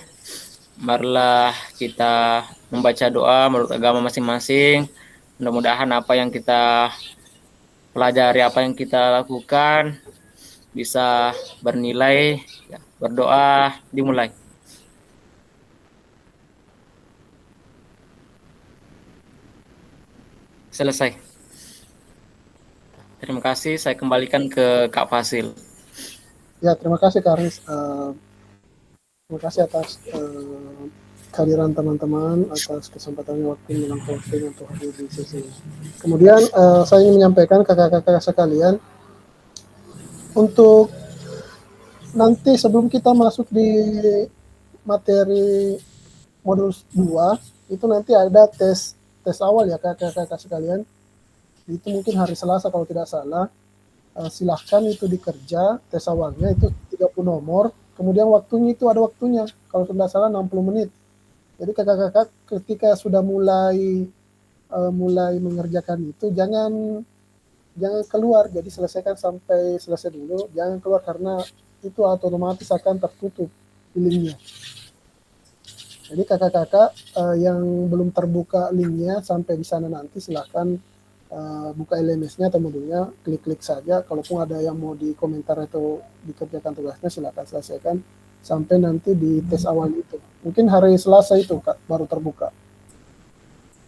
marilah kita membaca doa menurut agama masing-masing. Mudah-mudahan apa yang kita pelajari, apa yang kita lakukan bisa bernilai. Ya, berdoa dimulai. Selesai. Terima kasih. Saya kembalikan ke Kak Fasil. Ya, terima kasih Kak Aris. Terima kasih atas kehadiran teman-teman, atas kesempatannya waktu meluangkan waktunya untuk hadir di sesi ini. Kemudian saya ingin menyampaikan kakak-kakak sekalian, untuk nanti sebelum kita masuk di materi modul 2, itu nanti ada tes awal ya kakak-kakak sekalian. Itu mungkin hari Selasa kalau tidak salah. Silahkan itu dikerja, tes awalnya itu 30 nomor, kemudian waktunya itu ada waktunya, kalau tidak salah 60 menit. Jadi kakak-kakak ketika sudah mulai mengerjakan itu jangan keluar, jadi selesaikan sampai selesai dulu, jangan keluar karena itu otomatis akan tertutup linknya. Jadi kakak-kakak yang belum terbuka linknya sampai di sana nanti silahkan buka LMS-nya atau modulnya, klik-klik saja. Kalaupun ada yang mau di komentar atau dikerjakan tugasnya, silakan selesaikan sampai nanti di tes awal itu. Mungkin hari Selasa itu Kak baru terbuka.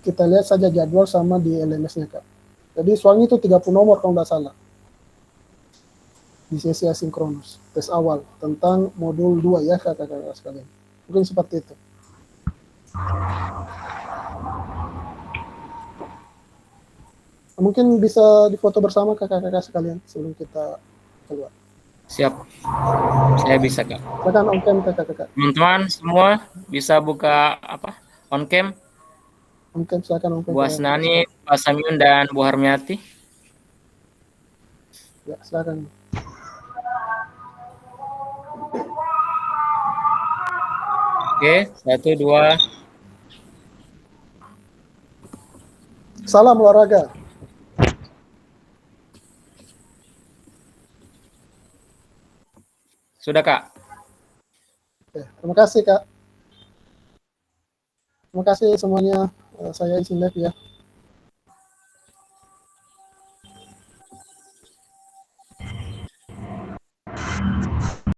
Kita lihat saja jadwal sama di LMS-nya Kak. Jadi soalnya itu 30 nomor kalau tidak salah. Di sesi asinkronus, tes awal tentang modul 2 ya kakak-kakak sekalian. Mungkin seperti itu. Mungkin bisa difoto bersama kakak-kakak sekalian sebelum kita keluar. Siap. Saya bisa, Kak. Silakan on cam kakak-kakak. Teman-teman semua bisa buka on cam. On cam silakan on cam. Bu Asnani, Pak Samiun dan Bu Harmiati. Ya, silakan. Oke, 1, 2. Salam olahraga. Sudah, Kak. Oke, terima kasih Kak. Terima kasih semuanya. Saya izin live ya.